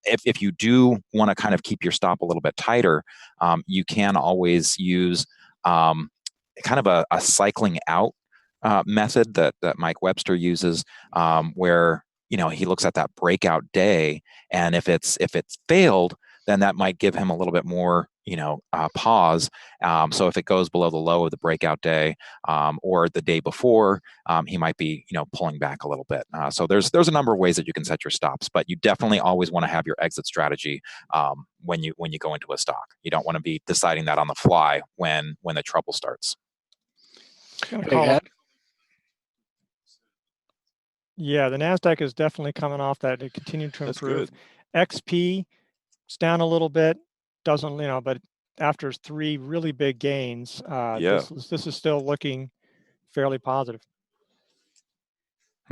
if you do want to kind of keep your stop a little bit tighter, you can always use kind of a cycling out method that Mike Webster uses, where he looks at that breakout day, and if it's failed, then that might give him a little bit more pause. So if it goes below the low of the breakout day, or the day before, he might be pulling back a little bit. So there's a number of ways that you can set your stops, but you definitely always want to have your exit strategy when you go into a stock. You don't want to be deciding that on the fly when the trouble starts. Yeah, the NASDAQ is definitely coming off that. It continued to improve. XP, it's down a little bit, doesn't, but after 3 really big gains, this is still looking fairly positive.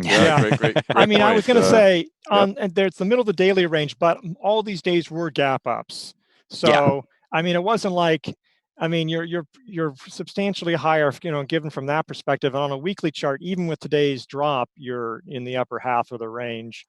Yeah. Great I mean, point. I was going to say, and there's the middle of the daily range, but all these days were gap ups. So, I mean, it wasn't like, I mean, you're substantially higher, given from that perspective. And on a weekly chart, even with today's drop, you're in the upper half of the range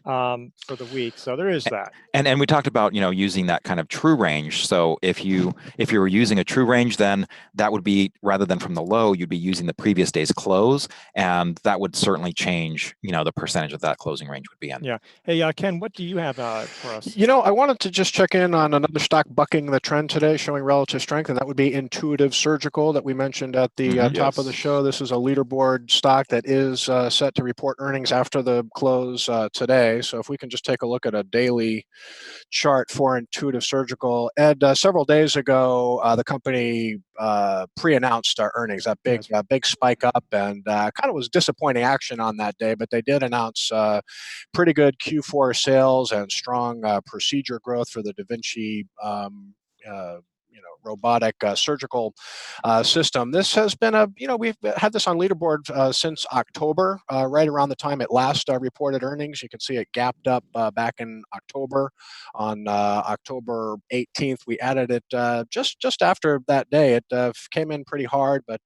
for the week. So there is that. And we talked about using that kind of true range. So if you were using a true range, then that would be, rather than from the low, you'd be using the previous day's close, and that would certainly change the percentage of that closing range would be in. Yeah. Hey, Ken, what do you have for us? I wanted to just check in on another stock bucking the trend today, showing relative strength, and that would be Intuitive Surgical that we mentioned at the top of the show. This is a leaderboard stock that is set to report earnings after the close today. So if we can just take a look at a daily chart for Intuitive Surgical. Ed, several days ago, the company pre-announced our earnings, that big spike up, and kind of was disappointing action on that day, but they did announce pretty good Q4 sales and strong procedure growth for the Da Vinci robotic surgical system. This has been we've had this on leaderboard since October, right around the time it last reported earnings. You can see it gapped up back in October. On October 18th, we added it just after that day. It came in pretty hard, but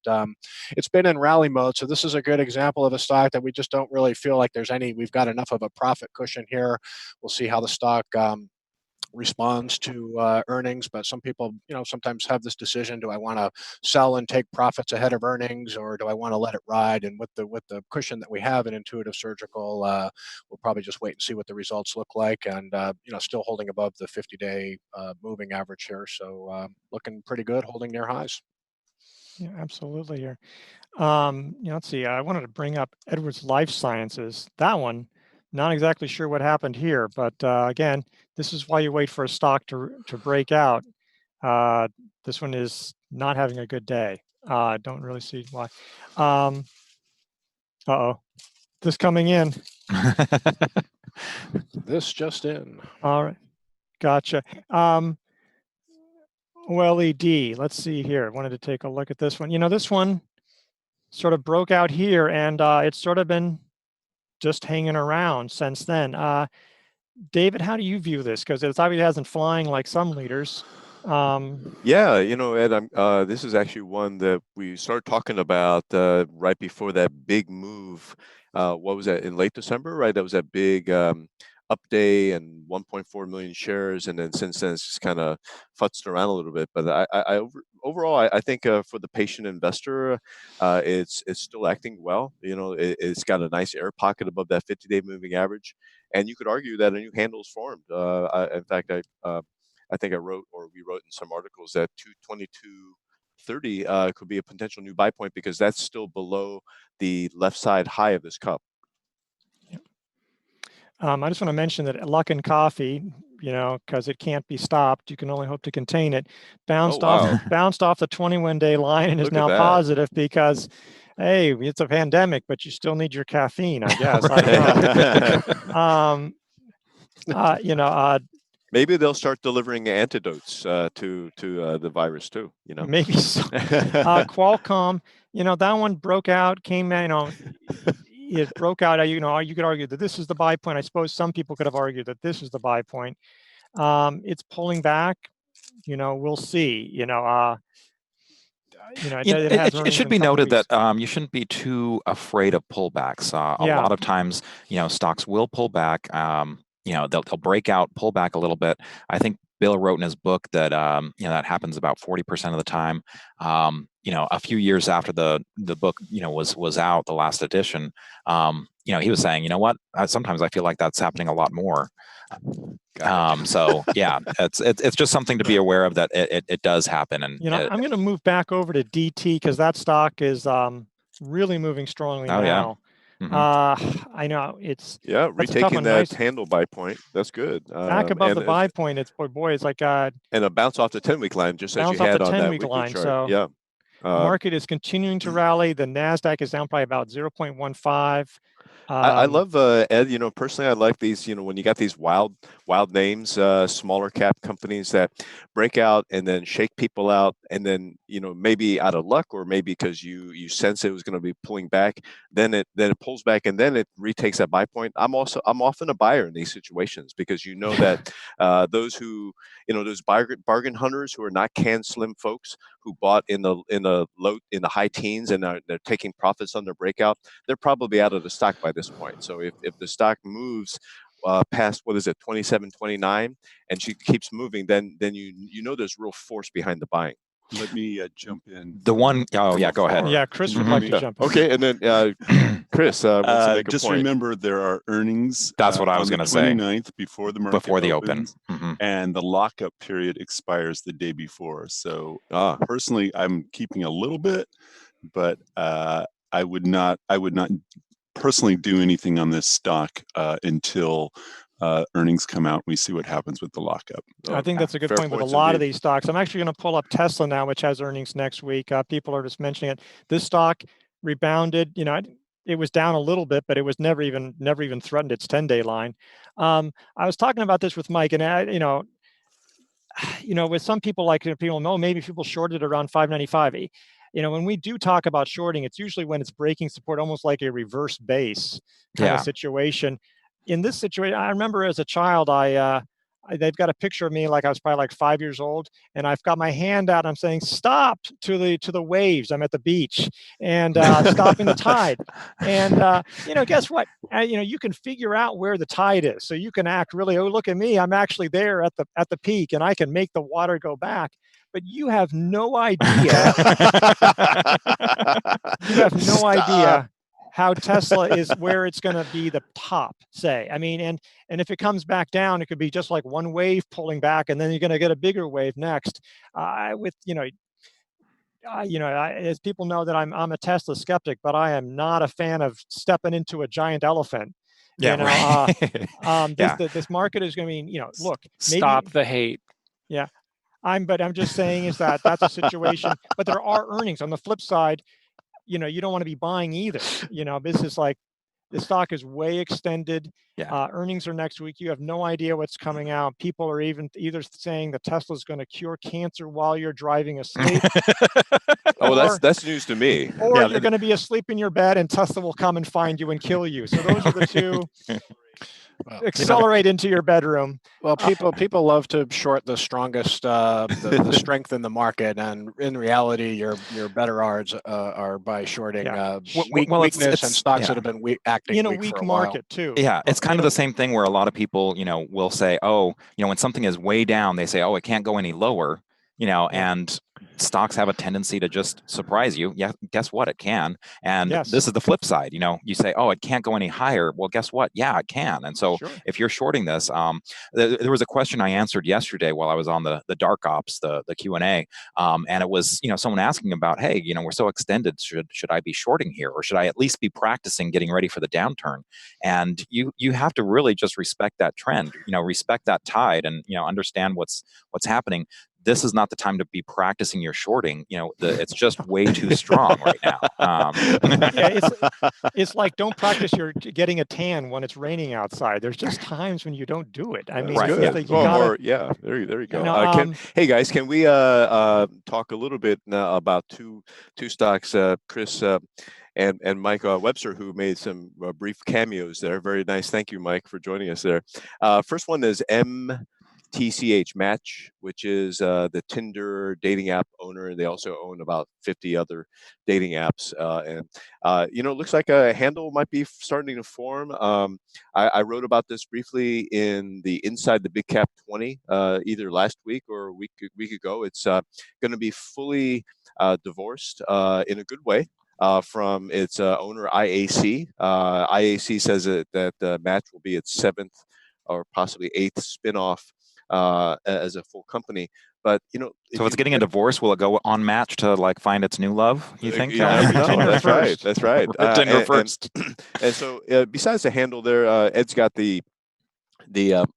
it's been in rally mode. So this is a good example of a stock that we just don't really feel like we've got enough of a profit cushion here. We'll see how the stock responds to earnings, but some people sometimes have this decision: do I want to sell and take profits ahead of earnings, or do I want to let it ride? And with the cushion that we have in Intuitive Surgical, we'll probably just wait and see what the results look like, and still holding above the 50-day moving average here, so looking pretty good, holding near highs. Yeah, absolutely here. Let's see, I wanted to bring up Edwards Life Sciences. That one, not exactly sure what happened here, but again, this is why you wait for a stock to break out. This one is not having a good day. I don't really see why. This coming in. This just in. All right, gotcha. OLED, let's see here. Wanted to take a look at this one. This one sort of broke out here, and it's sort of been just hanging around since then. David, how do you view this? Because it obviously hasn't flying like some leaders. Yeah, Ed, this is actually one that we started talking about right before that big move. What was that, in late December, right? That was that big up day and 1.4 million shares, and then since then it's just kind of futzed around a little bit. But overall, I think for the patient investor, it's still acting well. It's got a nice air pocket above that 50-day moving average, and you could argue that a new handle is formed. In fact, I think we wrote in some articles that 222.30 could be a potential new buy point because that's still below the left side high of this cup. I just want to mention that Luckin Coffee, because it can't be stopped, you can only hope to contain it, bounced off the 21-day line and is now positive because, hey, it's a pandemic, but you still need your caffeine, I guess. I don't know. Maybe they'll start delivering antidotes to the virus too. Maybe so. Qualcomm, that one broke out, came in, it broke out. You could argue that this is the buy point. I suppose some people could have argued that this is the buy point. It's pulling back. We'll see. It should be noted that you shouldn't be too afraid of pullbacks. A lot of times, stocks will pull back. They'll break out, pull back a little bit. I think Bill wrote in his book that that happens about 40% of the time. A few years after the book was out, the last edition, he was saying, what? Sometimes I feel like that's happening a lot more. So yeah, it's just something to be aware of that it does happen. And I'm going to move back over to DT because that stock is really moving strongly now. Yeah. Mm-hmm. I know it's retaking that handle buy point. That's good. Back above the buy point, it's like and a bounce off the 10-week line, just as you had on that weekly chart. So yeah, market is continuing to rally. The Nasdaq is down probably about 0.15. I love Ed. Personally, I like these. When you got these wild names, smaller cap companies that break out and then shake people out, and then maybe out of luck or maybe because you sense it was going to be pulling back, then it pulls back and then it retakes that buy point. I'm often a buyer in these situations because that those who those bargain hunters who are not canned slim folks who bought in the high teens and they're taking profits on their breakout, they're probably out of the stock by this point. So if the stock moves past 27, 29, and she keeps moving, then there's real force behind the buying. Let me jump in. Go ahead. Yeah, Chris would like to jump in. Okay, and then Chris wants to make a just point. remember there are earnings. That's what I was going to say. 29th before the market opens, open, and the lockup period expires the day before. So personally, I'm keeping a little bit, but I would not personally do anything on this stock until earnings come out. We see what happens with the lockup. I think that's a good point with a lot of these stocks. I'm actually going to pull up Tesla now, which has earnings next week. People are just mentioning it. This stock rebounded. It was down a little bit, but it was never even threatened its 10-day line. I was talking about this with Mike, and with some people, people know maybe people shorted around 595. When we do talk about shorting, it's usually when it's breaking support, almost like a reverse base kind of situation. In this situation, I remember as a child, they've got a picture of me like I was probably like 5 years old, and I've got my hand out. I'm saying stop to the waves. I'm at the beach and stopping the tide. And guess what? You can figure out where the tide is, so you can act really. Oh, look at me! I'm actually there at the peak, and I can make the water go back. But you have no idea. You have no idea how Tesla is, where it's going to be the top, say. I mean, and if it comes back down, it could be just like one wave pulling back, and then you're going to get a bigger wave next. As people know that I'm a Tesla skeptic, but I am not a fan of stepping into a giant elephant. Yeah, This market is going to be, look. Stop the hate. Yeah. I'm just saying is that's a situation, but there are earnings on the flip side. You don't want to be buying either. This is like the stock is way extended. Yeah. Earnings are next week. You have no idea what's coming out. People are either saying that Tesla's going to cure cancer while you're driving asleep. That's news to me. Or you're going to be asleep in your bed and Tesla will come and find you and kill you. So those are the two. Well, accelerate into your bedroom. Well, people love to short the strongest, the strength in the market, and in reality, your better odds are by shorting weakness and stocks that have been acting in a weak weak for a market while. too. Yeah, it's kind of the same thing where a lot of people, will say, oh, when something is way down, they say, oh, it can't go any lower, and stocks have a tendency to just surprise you. Yeah, guess what? It can. And this is the flip side. You say, oh, it can't go any higher. Well, guess what? Yeah, it can. And so if you're shorting this, there was a question I answered yesterday while I was on the dark ops, the Q&A, and it was, someone asking about, hey, we're so extended. Should I be shorting here, or should I at least be practicing getting ready for the downturn? And you have to really just respect that trend, respect that tide, and understand what's happening. This is not the time to be practicing your shorting. It's just way too strong right now. It's like, don't practice your getting a tan when it's raining outside. There's just times when you don't do it. I mean, right. Like there you go. Hey guys, can we talk a little bit now about two stocks, Chris and Mike Webster, who made some brief cameos there. Very nice. Thank you, Mike, for joining us there. First one is MTCH Match, which is the Tinder dating app owner, and they also own about 50 other dating apps. It looks like a handle might be starting to form. I wrote about this briefly in the Inside the Big Cap 20, either last week or a week ago. It's going to be fully divorced in a good way. From its owner, IAC. IAC says that Match will be its 7th or possibly 8th spinoff as a full company. But so if it's getting a divorce, will it go on Match to find its new love? You think? That's right. That's right. Tinder first. And so, besides the handle there, Ed's got the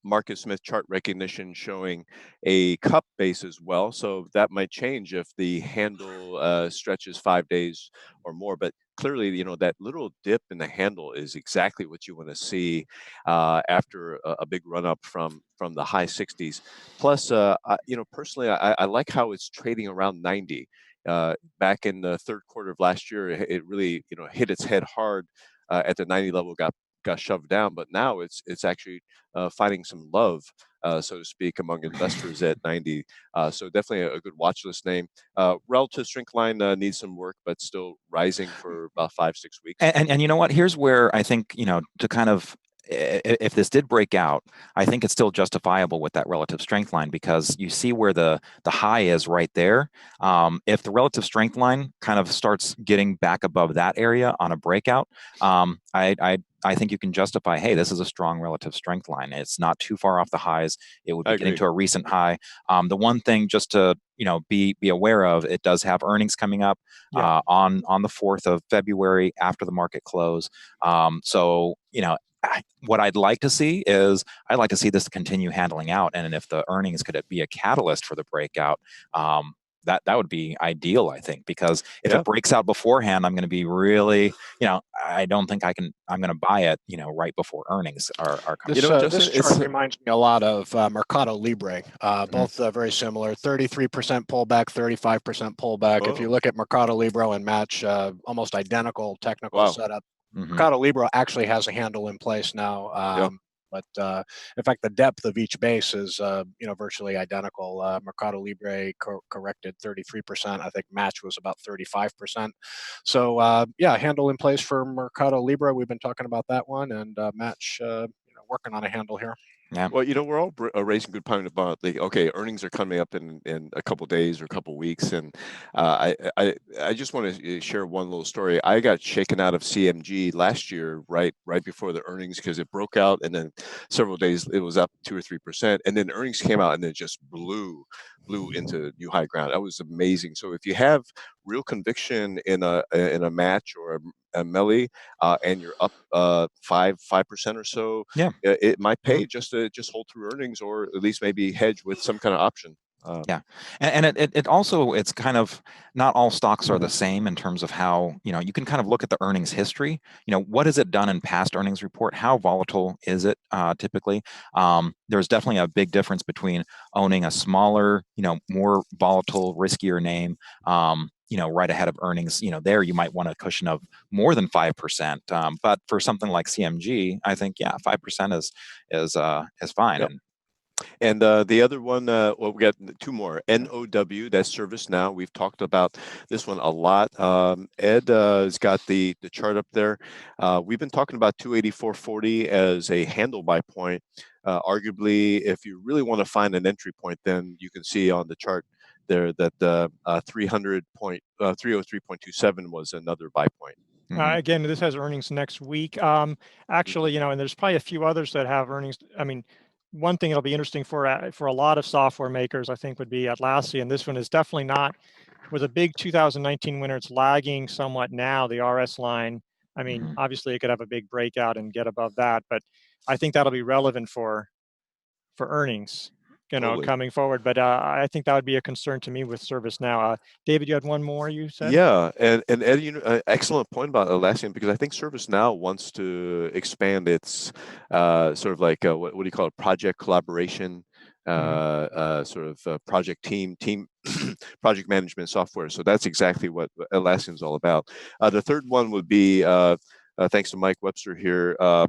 Marcus Smith chart recognition showing a cup base as well. So that might change if the handle stretches 5 days or more. But clearly, that little dip in the handle is exactly what you want to see after a big run up from the high 60s. Plus, personally, I like how it's trading around 90. Back in the third quarter of last year, it really hit its head hard at the 90 level, got shoved down, but now it's actually finding some love, so to speak, among investors at 90. So definitely a good watch list name. Relative strength line needs some work, but still rising for about 5-6 weeks. And you know what? Here's where I think to kind of, if this did break out, I think it's still justifiable with that relative strength line, because you see where the high is right there. If the relative strength line kind of starts getting back above that area on a breakout, I think you can justify, hey, this is a strong relative strength line. It's not too far off the highs. It would be getting to a recent high. The one thing just to be aware of, it does have earnings coming up on the 4th of February after the market close. So what I'd like to see is I'd like to see this continue handling out, and if the earnings could be a catalyst for the breakout, that would be ideal, I think, because if it breaks out beforehand, I'm going to be really, I don't think I'm going to buy it, right before earnings are coming. This chart reminds me a lot of Mercado Libre, both very similar, 33% pullback, 35% pullback. If you look at Mercado Libre and Match, almost identical technical setup. Mercado Libre actually has a handle in place now. But in fact, the depth of each base is virtually identical. Mercado Libre corrected 33%. I think Match was about 35%. So handle in place for Mercado Libre. We've been talking about that one, and Match working on a handle here. Yeah. Well, we're all raising good point about earnings are coming up in a couple of days or a couple of weeks, and I just want to share one little story. I got shaken out of CMG last year, right before the earnings, because it broke out, and then several days it was up 2 or 3%, and then earnings came out, and it just blew into new high ground. That was amazing. So if you have real conviction in a Match or a Melly, and you're up 5% or so, it might pay just to hold through earnings, or at least maybe hedge with some kind of option. And it also, it's kind of, not all stocks are the same in terms of how, you can kind of look at the earnings history. What has it done in past earnings report? How volatile is it typically? There's definitely a big difference between owning a smaller, more volatile, riskier name, right ahead of earnings, there you might want a cushion of more than 5%. But for something like CMG, I think 5% is fine. Yep. And the other one, well, we got two more. NOW, that's ServiceNow. We've talked about this one a lot. Ed has got the chart up there. We've been talking about 284.40 as a handle buy point. Arguably, if you really want to find an entry point, then you can see on the chart there that 303.27 was another buy point. Again, this has earnings next week. Actually, and there's probably a few others that have earnings. I mean, one thing that'll be interesting for a lot of software makers, I think, would be Atlassian. This one is definitely not, was a big 2019 winner. It's lagging somewhat now, the RS line. I mean, obviously it could have a big breakout and get above that, but I think that'll be relevant for earnings, Totally. coming forward. But I think that would be a concern to me with ServiceNow. David, you had one more, you said? Yeah, and Ed, excellent point about Atlassian, because I think ServiceNow wants to expand its sort of like what do you call it, project collaboration, sort of project team project management software. So that's exactly what Atlassian's all about. The third one would be thanks to Mike Webster here. A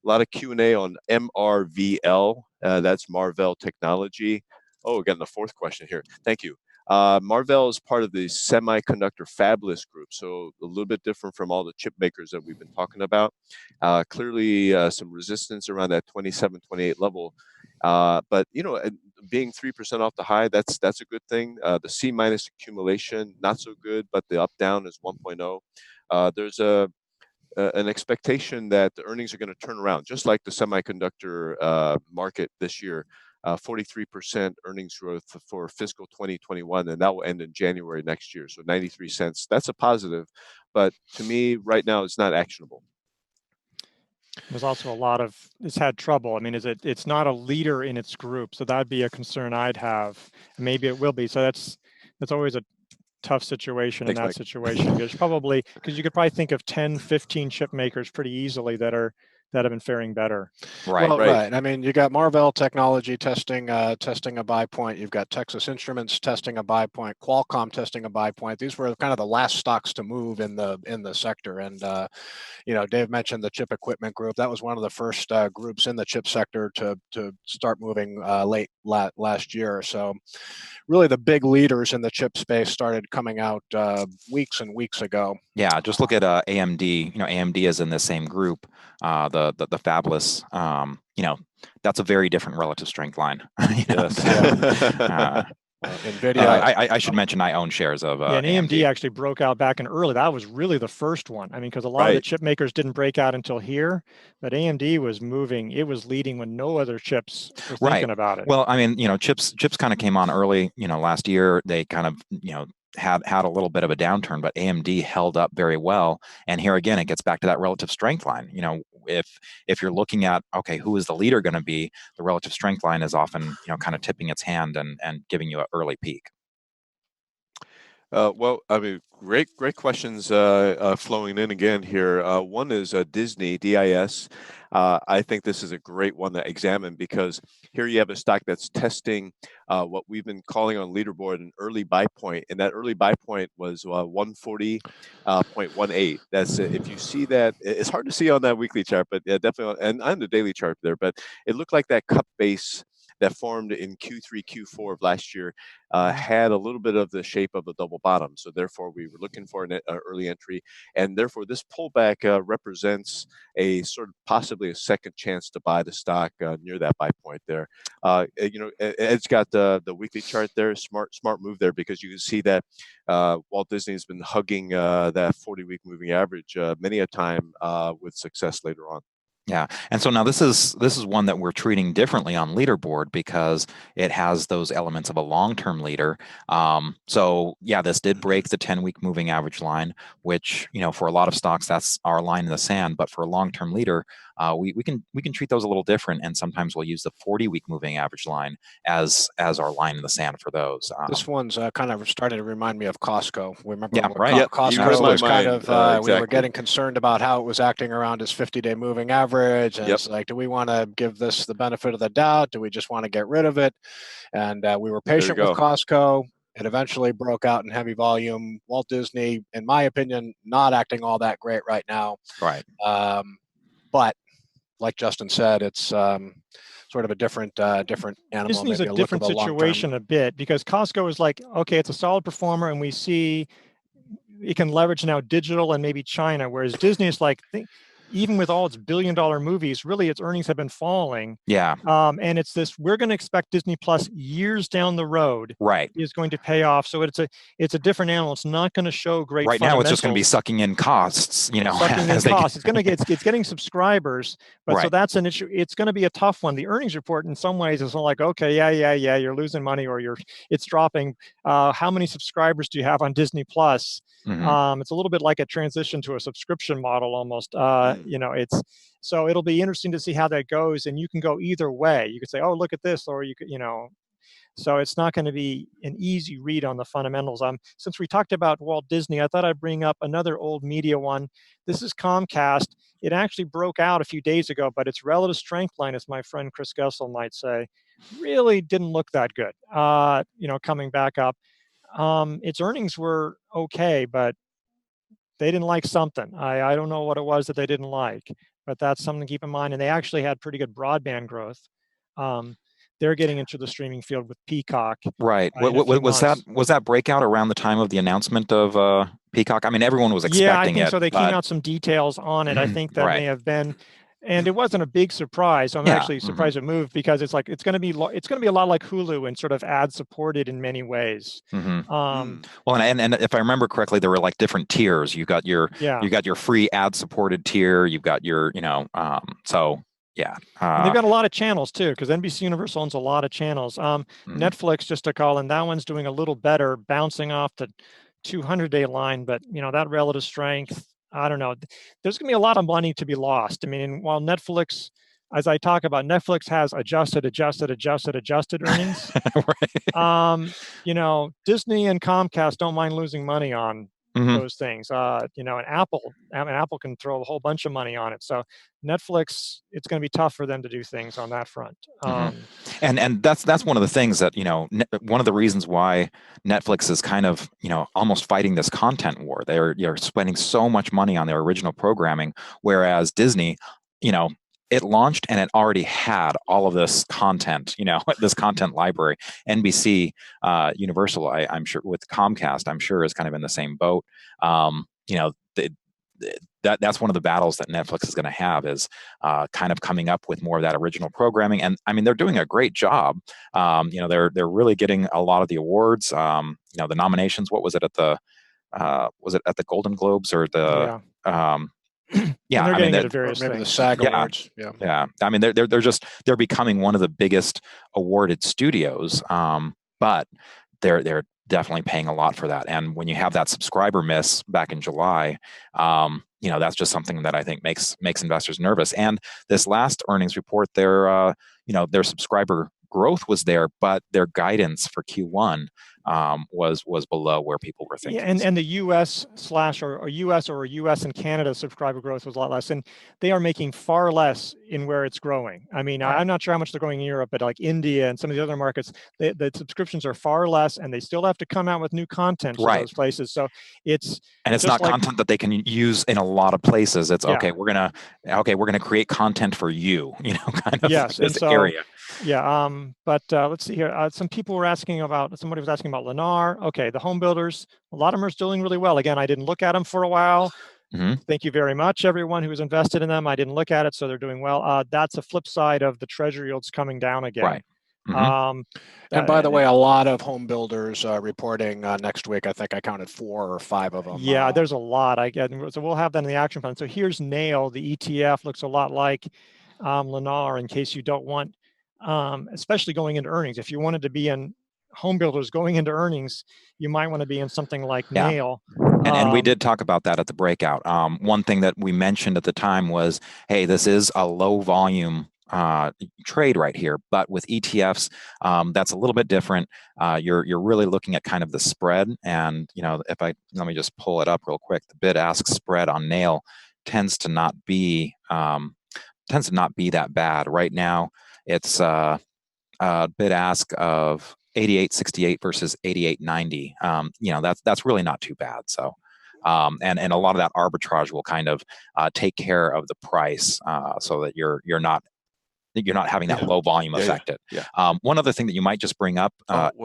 lot of Q&A on MRVL. That's Marvell Technology. Oh, again, the fourth question here. Thank you. Marvell is part of the semiconductor fabless group, so a little bit different from all the chip makers that we've been talking about. Clearly, some resistance around that 27, 28 level. But being 3% off the high, that's a good thing. The C minus accumulation, not so good, but the up down is 1.0. There's an expectation that the earnings are going to turn around, just like the semiconductor market this year. 43% earnings growth for fiscal 2021, and that will end in January next year. So 93 cents. That's a positive, but to me, right now, it's not actionable. There's also a lot of, it's had trouble. I mean, it's not a leader in its group, so that'd be a concern I'd have. Maybe it will be. So that's always a tough situation. Thanks, in that Mike. situation. There's probably, because you could probably think of 10, 15 chip makers pretty easily that have been faring better. Right. Well, right. I mean, you got Marvell Technology testing a buy point. You've got Texas Instruments testing a buy point. Qualcomm testing a buy point. These were kind of the last stocks to move in the sector. And Dave mentioned the chip equipment group. That was one of the first groups in the chip sector to start moving late last year. So really, the big leaders in the chip space started coming out weeks and weeks ago. Yeah, just look at AMD. AMD is in the same group. The fabless. That's a very different relative strength line. NVIDIA. I should mention I own shares of and AMD actually broke out back in early. That was really the first one. I mean, because a lot of the chip makers didn't break out until here, but AMD was moving. It was leading when no other chips were thinking about it. Well, I mean, chips kind of came on early. Last year they kind of had a little bit of a downturn, but AMD held up very well. And here again, it gets back to that relative strength line. If you're looking at, okay, who is the leader going to be, the relative strength line is often, kind of tipping its hand and giving you an early peak. Well, I mean, great questions flowing in again here. One is Disney, DIS. I think this is a great one to examine, because here you have a stock that's testing what we've been calling on leaderboard an early buy point, and that early buy point was 140.18. That's if you see that, it's hard to see on that weekly chart, but definitely, and on the daily chart there. But it looked like that cup base that formed in Q3, Q4 of last year had a little bit of the shape of a double bottom. So therefore, we were looking for an early entry. And therefore, this pullback represents a sort of possibly a second chance to buy the stock near that buy point there. Ed's got the weekly chart there. Smart move there, because you can see that Walt Disney has been hugging that 40-week moving average many a time with success later on. Yeah, and so now this is one that we're treating differently on leaderboard, because it has those elements of a long-term leader. So yeah, this did break the 10-week moving average line, which for a lot of stocks that's our line in the sand. But for a long-term leader, we can treat those a little different, and sometimes we'll use the 40-week moving average line as our line in the sand for those. This one's kind of starting to remind me of Costco. Remember, Costco was kind of exactly. We were getting concerned about how it was acting around its 50-day moving average. And it's like, do we want to give this the benefit of the doubt? Do we just want to get rid of it? And we were patient with Costco. It eventually broke out in heavy volume. Walt Disney, in my opinion, not acting all that great right now. Right. But like Justin said, it's sort of a different animal. Disney's a different situation a bit, because Costco is like, okay, it's a solid performer, and we see it can leverage now digital and maybe China, whereas Disney is like, even with all its billion-dollar movies, really its earnings have been falling. Yeah. And it's this, we're going to expect Disney Plus years down the road Right. is going to pay off. So it's a different animal. It's not going to show great right now it's just going to be sucking in costs, you know. Sucking in costs. It's getting subscribers, but right. So that's an issue. It's going to be a tough one. The earnings report in some ways is like, okay, yeah, you're losing money, or it's dropping. How many subscribers do you have on Disney Plus? Mm-hmm. It's a little bit like a transition to a subscription model almost. You know, so it'll be interesting to see how that goes, and you can go either way. You could say, oh, look at this, or you could, you know. So it's not going to be an easy read on the fundamentals. Since we talked about Walt Disney, I thought I'd bring up another old media one. This is Comcast. It actually broke out a few days ago, but its relative strength line, as my friend Chris Gessel might say, really didn't look that good. You know, coming back up. Its earnings were okay, but they didn't like something. I don't know what it was that they didn't like, but that's something to keep in mind. And they actually had pretty good broadband growth. They're getting into the streaming field with Peacock. Right. Was that breakout around the time of the announcement of Peacock? I mean, everyone was expecting it. Yeah, I think so. They came out some details on it. I think that may have been, and it wasn't a big surprise. I'm actually surprised it moved, because it's like it's going to be a lot like Hulu and sort of ad supported in many ways. Well, and if I remember correctly, there were like different tiers. You got your free ad supported tier. You've got your so. Yeah. And they've got a lot of channels too, because NBC Universal owns a lot of channels. Netflix, just to call in, that one's doing a little better, bouncing off the 200-day line, but you know, that relative strength, I don't know. There's gonna be a lot of money to be lost. I mean, while Netflix, as I talk about, Netflix has adjusted earnings. Right. You know, Disney and Comcast don't mind losing money on those things. You know, and Apple can throw a whole bunch of money on it. So Netflix, it's going to be tough for them to do things on that front. And that's one of the things that, you know, one of the reasons why Netflix is kind of, you know, almost fighting this content war. They're spending so much money on their original programming, whereas Disney, you know, it launched and it already had all of this content, you know, this content library. NBC, Universal, I'm sure, with Comcast, I'm sure is kind of in the same boat. You know, that's one of the battles that Netflix is going to have, is kind of coming up with more of that original programming. And I mean, they're doing a great job. You know, they're really getting a lot of the awards. You know, the nominations. What was it at the Golden Globes or the? Yeah, I mean, maybe the SAG Awards. Yeah. I mean, they're becoming one of the biggest awarded studios, but they're definitely paying a lot for that. And when you have that subscriber miss back in July, you know, that's just something that I think makes investors nervous. And this last earnings report, their subscriber growth was there, but their guidance for Q1 was below where people were thinking. Yeah, and the US and Canada subscriber growth was a lot less, and they are making far less in where it's growing. I mean, I'm not sure how much they're growing in Europe, but like India and some of the other markets, the subscriptions are far less, and they still have to come out with new content for those places. So it's not content that they can use in a lot lot of places. It's okay. We're gonna create content for you. You know, kind of this area. Yeah. But let's see here. Somebody was asking about Lennar. Okay, the home builders. A lot of them are doing really well. Again, I didn't look at them for a while. Mm-hmm. Thank you very much, everyone who was invested in them. I didn't look at it, so they're doing well. That's a flip side of the treasury yields coming down again. Right. Mm-hmm. And by the way, a lot of home builders reporting next week. I think I counted 4 or 5 of them. Yeah, there's a lot. So we'll have that in the action fund. So here's Nail. The ETF looks a lot like Lennar. In case you don't want, especially going into earnings, if you wanted to be in home builders going into earnings, you might want to be in something like Nail. And we did talk about that at the breakout. One thing that we mentioned at the time was, hey, this is a low volume trade right here, but with ETFs, that's a little bit different. You're really looking at kind of the spread, and you know, let me just pull it up real quick. The bid-ask spread on Nail tends to not be that bad right now. It's bid-ask of 88.68 versus 88.90. You know, that's really not too bad. So, and a lot of that arbitrage will kind of take care of the price, so that you're not having that low volume affect it. One other thing that you might just bring up,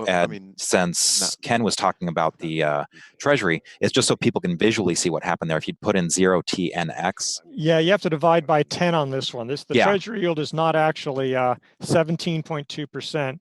Ed, since Ken was talking about the Treasury, is just so people can visually see what happened there. If you'd put in 0TNX. Yeah, you have to divide by 10 on this one. The Treasury yield is not actually 17.2%.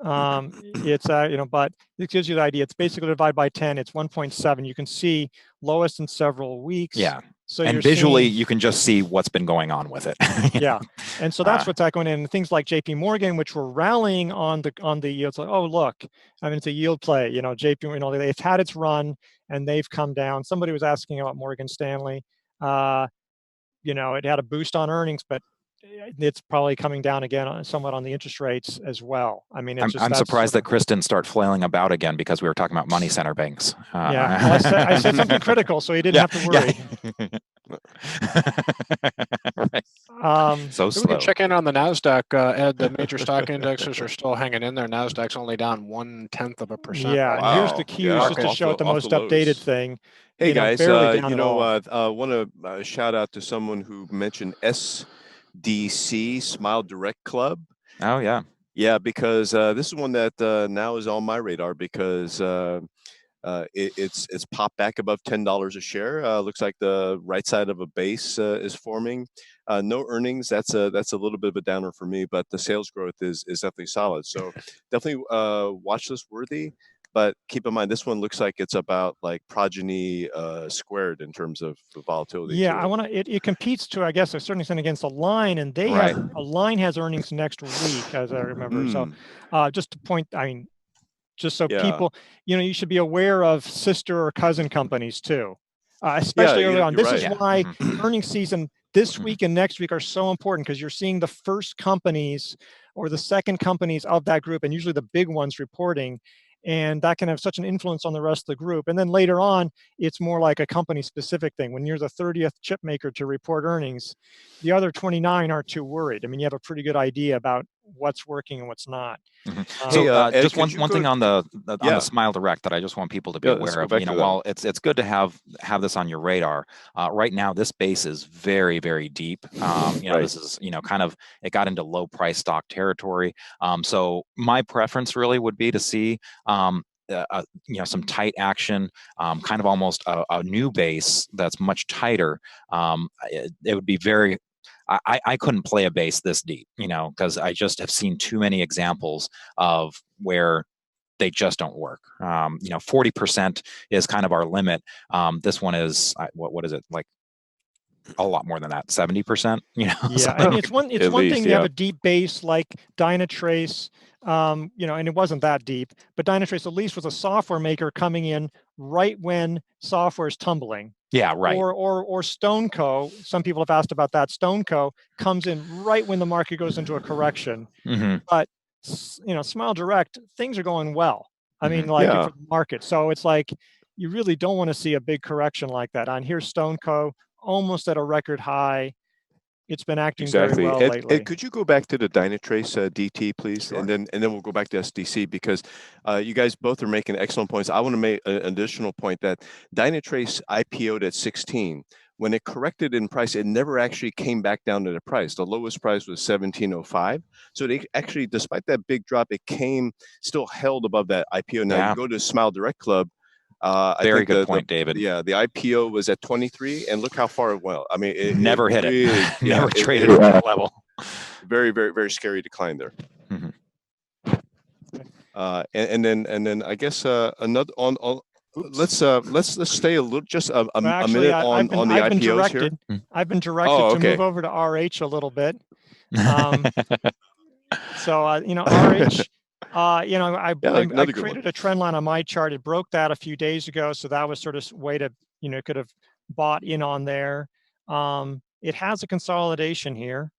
It's you know, but it gives you the idea. It's basically divided by 10. It's 1.7. You can see lowest in several weeks. Yeah. So and you're visually, seeing, you can just see what's been going on with it. Yeah, and so that's what's going in. Things like J.P. Morgan, which were rallying on the yields. Like, oh look, I mean, it's a yield play. You know, J.P. You know, they've had its run and they've come down. Somebody was asking about Morgan Stanley. You know, it had a boost on earnings, but it's probably coming down again somewhat on the interest rates as well. I mean, it's I'm surprised that Chris didn't start flailing about again because we were talking about money center banks. Yeah, well, I said something critical, so he didn't have to worry. Right. So slow. We can check in on the NASDAQ, Ed. The major stock indexes are still hanging in there. NASDAQ's only down 0.1%. Yeah, right and here's the Q, just to show it the most updated thing. Hey guys, you know, I want to shout out to someone who mentioned SDC, Smile Direct Club. Oh yeah. Yeah, because this is one that now is on my radar because it's popped back above $10 a share. Looks like the right side of a base is forming. No earnings. That's a little bit of a downer for me, but the sales growth is definitely solid. So definitely watch this worthy. But keep in mind, this one looks like it's about like Progeny squared in terms of the volatility. Yeah, I want to. It competes to, I guess, a certain extent against Align, and they have Align has earnings next week, as I remember. So, just to point, I mean, just so people, you know, you should be aware of sister or cousin companies too, especially early on. This is why earnings season this week and next week are so important, because you're seeing the first companies or the second companies of that group, and usually the big ones reporting. And that can have such an influence on the rest of the group. And then later on, it's more like a company specific thing. When you're the 30th chip maker to report earnings, the other 29 aren't too worried. I mean, you have a pretty good idea about what's working and what's not. So Ed, just one thing on the Smile Direct that I just want people to be aware of. You know, while it's good to have this on your radar, right now this base is very, very deep. You know, this is, you know, kind of, it got into low price stock territory. So my preference really would be to see you know, some tight action, kind of almost a new base that's much tighter. It would be very. I couldn't play a base this deep, you know, because I just have seen too many examples of where they just don't work. You know, 40% is kind of our limit. This one is what is it, like a lot more than that, 70%. You know, yeah, and it's one thing you have a deep base like Dynatrace. You know, and it wasn't that deep, but Dynatrace at least was a software maker coming in right when software is tumbling. Yeah, right. Or Stoneco. Some people have asked about that. Stoneco comes in right when the market goes into a correction. But you know, Smile Direct, things are going well. I mean, like for the market. So it's like you really don't want to see a big correction like that. On here's Stoneco, almost at a record high. It's been acting very well lately. Ed, could you go back to the Dynatrace DT, please? Sure. And then we'll go back to SDC, because you guys both are making excellent points. I want to make an additional point that Dynatrace IPO'd at 16. When it corrected in price, it never actually came back down to the price. The lowest price was 17.05. So they actually, despite that big drop, it still held above that IPO. Now you go to Smile Direct Club. Very good point, David. Yeah, the IPO was at 23, and look how far it went. I mean, it never hit really, it. Never traded at that level. Very, very, very scary decline there. And then I guess another on. Let's stay a little, just a minute on the IPOs here. I've been directed to move over to RH a little bit. So you know, RH. You know, I created a trend line on my chart. It broke that a few days ago, so that was sort of a way to, you know, could have bought in on there. It has a consolidation here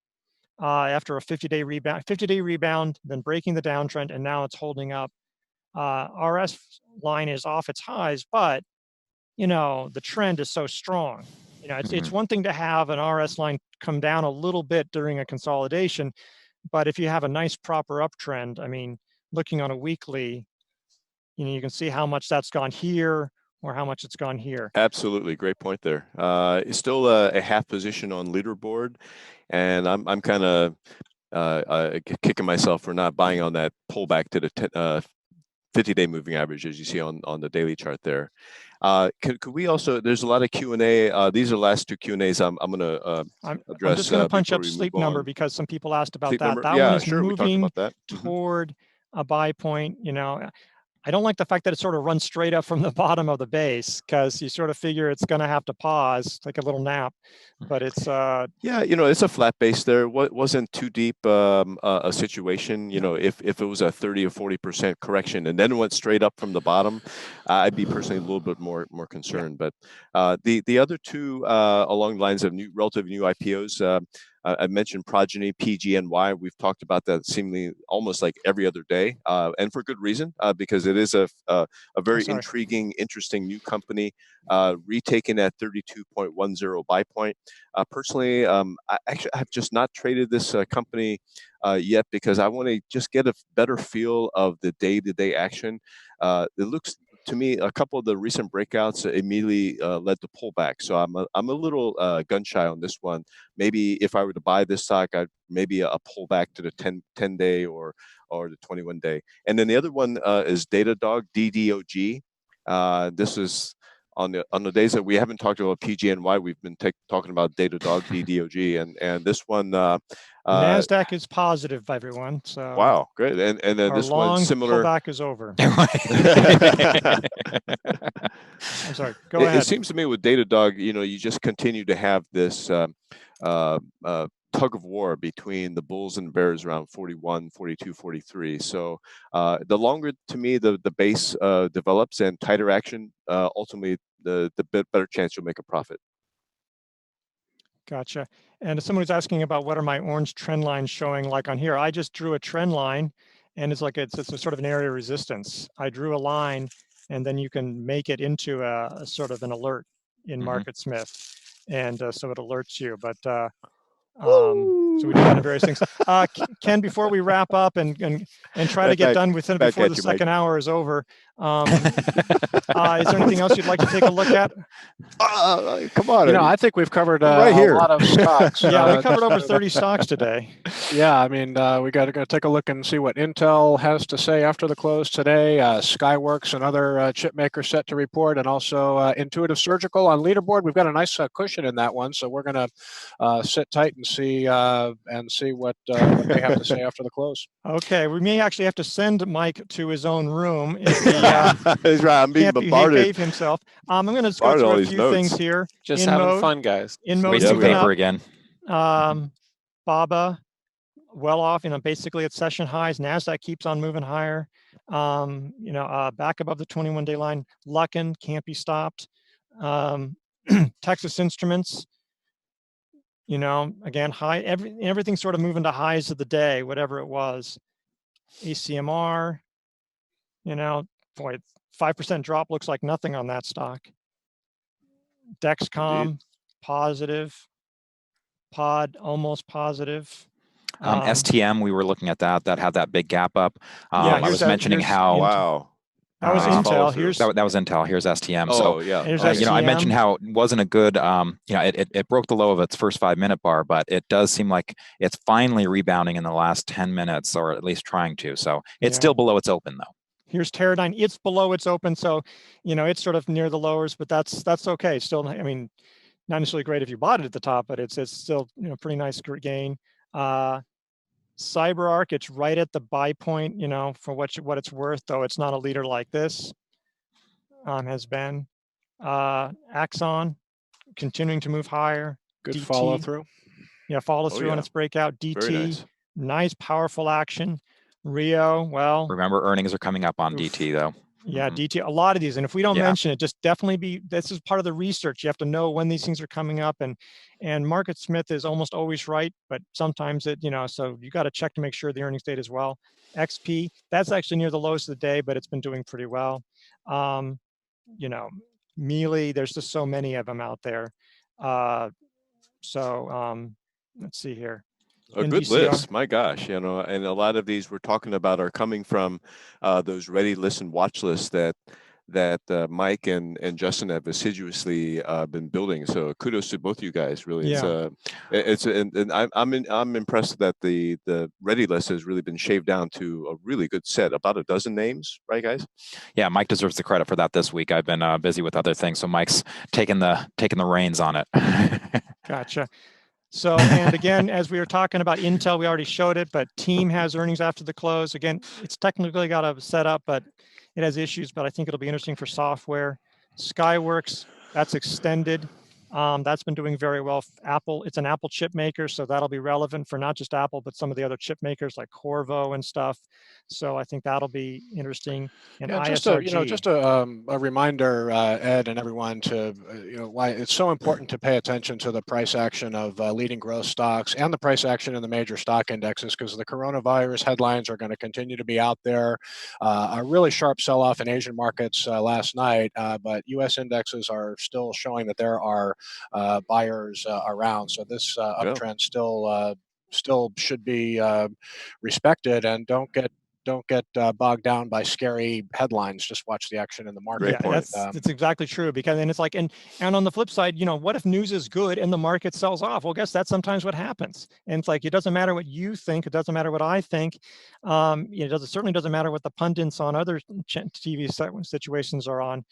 after a 50-day rebound, then breaking the downtrend, and now it's holding up. RS line is off its highs, but you know, the trend is so strong. You know, it's one thing to have an RS line come down a little bit during a consolidation, but if you have a nice proper uptrend, I mean, looking on a weekly, you can see how much that's gone here or how much it's gone here. Absolutely, great point there. It's still a half position on leaderboard, and I'm kind of kicking myself for not buying on that pullback to the 50-day moving average, as you see on the daily chart there. Could we also? There's a lot of Q&A. These are the last two Q&As I'm going to address. I'm just going to punch up sleep number because some people asked about sleep that. Number? That Yeah, one is sure, we talked moving about that. toward a buy point. I don't like the fact that it sort of runs straight up from the bottom of the base, because you sort of figure it's going to have to pause, like a little nap. But it's yeah, it's a flat base there. Wasn't too deep a situation. If it was a 30 or 40% correction and then went straight up from the bottom, I'd be personally a little bit more concerned. Yeah. But the other two along the lines of relative new IPOs. I mentioned Progeny, PGNY. We've talked about that seemingly almost like every other day, and for good reason, because it is a very intriguing, interesting new company, retaken at 32.10 buy point. Personally, I have just not traded this company yet, because I want to just get a better feel of the day-to-day action. It looks to me, a couple of the recent breakouts immediately led to pullback. So I'm a little gun shy on this one. Maybe if I were to buy this stock, I'd maybe a pullback to the 10 day or the 21 day. And then the other one is Datadog, DDOG. This is on the days that we haven't talked about PGNY, we've been talking about Datadog, DDOG, and this one. NASDAQ is positive, everyone. So wow, great. And then this one similar. Pullback is over. I'm sorry. Go ahead. It seems to me with Datadog, you just continue to have this tug of war between the bulls and bears around 41, 42, 43. So the longer, to me, the base develops and tighter action, ultimately the better chance you'll make a profit. Gotcha. And someone was asking about what are my orange trend lines showing like on here. I just drew a trend line, and it's a sort of an area of resistance. I drew a line, and then you can make it into a sort of an alert in MarketSmith, and so it alerts you. But so we do that in various things. Ken, before we wrap up and try to get done with it before the second hour is over, is there anything else you'd like to take a look at? Come on. I think we've covered right a lot of stocks. Yeah, we covered over 30 stocks today. Yeah, I mean, we got to take a look and see what Intel has to say after the close today. Skyworks, another chip maker, set to report, and also Intuitive Surgical on leaderboard. We've got a nice cushion in that one, so we're going to sit tight and see what they have to say after the close. Okay, we may actually have to send Mike to his own room. He's right. I'm being bombarded. He behave himself. I'm going to go through a few things here. Just having fun, guys. In mode, wasting paper again. BABA, well off. Basically at session highs. NASDAQ keeps on moving higher. Back above the 21-day line. Luckin can't be stopped. Texas Instruments. Again, high. Everything's sort of moving to highs of the day, whatever it was. ACMR. Boy, 5% drop looks like nothing on that stock. Dexcom, Indeed. positive. Pod, almost positive. STM, we were looking at that had that big gap up. Yeah, I was mentioning how. Wow. That was Intel. That was Intel. Here's STM. Oh, so yeah. I mentioned how it wasn't a good. It broke the low of its first 5-minute bar, but it does seem like it's finally rebounding in the last 10 minutes, or at least trying to. So it's still below its open though. Here's Teradyne. It's below its open, so it's sort of near the lowers, but that's okay. Still, I mean, not necessarily great if you bought it at the top, but it's still pretty nice gain. CyberArk, it's right at the buy point, for what it's worth, though it's not a leader like this. Has been. Axon, continuing to move higher. Good DT, follow through. Yeah, follow through on its breakout. DT, Very nice powerful action. Rio, well. Remember, earnings are coming up on DT though. Yeah, DT, a lot of these. And if we don't mention it, just definitely this is part of the research. You have to know when these things are coming up, and MarketSmith is almost always right, but sometimes so you got to check to make sure the earnings date as well. XP, that's actually near the lowest of the day, but it's been doing pretty well. Mealy, there's just so many of them out there. Let's see here. A good list, my gosh, you know, and a lot of these we're talking about are coming from those ready, listen, watch lists that Mike and Justin have assiduously been building. So kudos to both of you guys. Really, Yeah. and I'm impressed that the ready list has really been shaved down to a really good set, about a dozen names, right, guys? Yeah, Mike deserves the credit for that this week. I've been busy with other things, so Mike's taking the reins on it. Gotcha. So, and again, as we were talking about Intel, we already showed it, but Team has earnings after the close. Again, it's technically got a setup, but it has issues, but I think it'll be interesting for software. Skyworks, that's extended. That's been doing very well. Apple, it's an Apple chip maker, so that'll be relevant for not just Apple, but some of the other chip makers like Qorvo and stuff. So I think that'll be interesting. And yeah, ISRG. just a reminder, Ed and everyone, to why it's so important to pay attention to the price action of leading growth stocks and the price action in the major stock indexes, because the coronavirus headlines are going to continue to be out there. A really sharp sell-off in Asian markets last night, but U.S. indexes are still showing that there are buyers around. So this uptrend still should be respected, and don't get bogged down by scary headlines. Just watch the action in the market. Great point. That's exactly true. Because, and it's like, and on the flip side, what if news is good and the market sells off? Well, guess that's sometimes what happens. And it's like, it doesn't matter what you think. It doesn't matter what I think. It certainly doesn't matter what the pundits on other TV situations are on.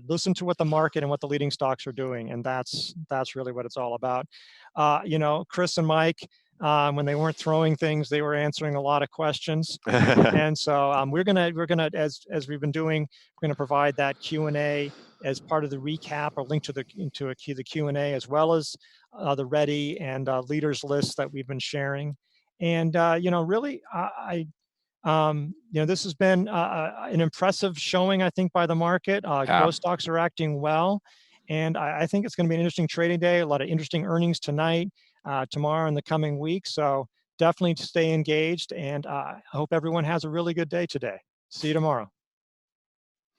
Listen to what the market and what the leading stocks are doing. And that's really what it's all about. Chris and Mike, when they weren't throwing things, they were answering a lot of questions. And so we're gonna, as we've been doing, we're gonna provide that Q&A as part of the recap, or link to the Q&A, as well as the ready and leaders list that we've been sharing. And really, this has been an impressive showing, I think, by the market. Growth stocks are acting well, and I think it's going to be an interesting trading day. A lot of interesting earnings tonight, tomorrow, and the coming week. So definitely stay engaged, and I hope everyone has a really good day today. See you tomorrow.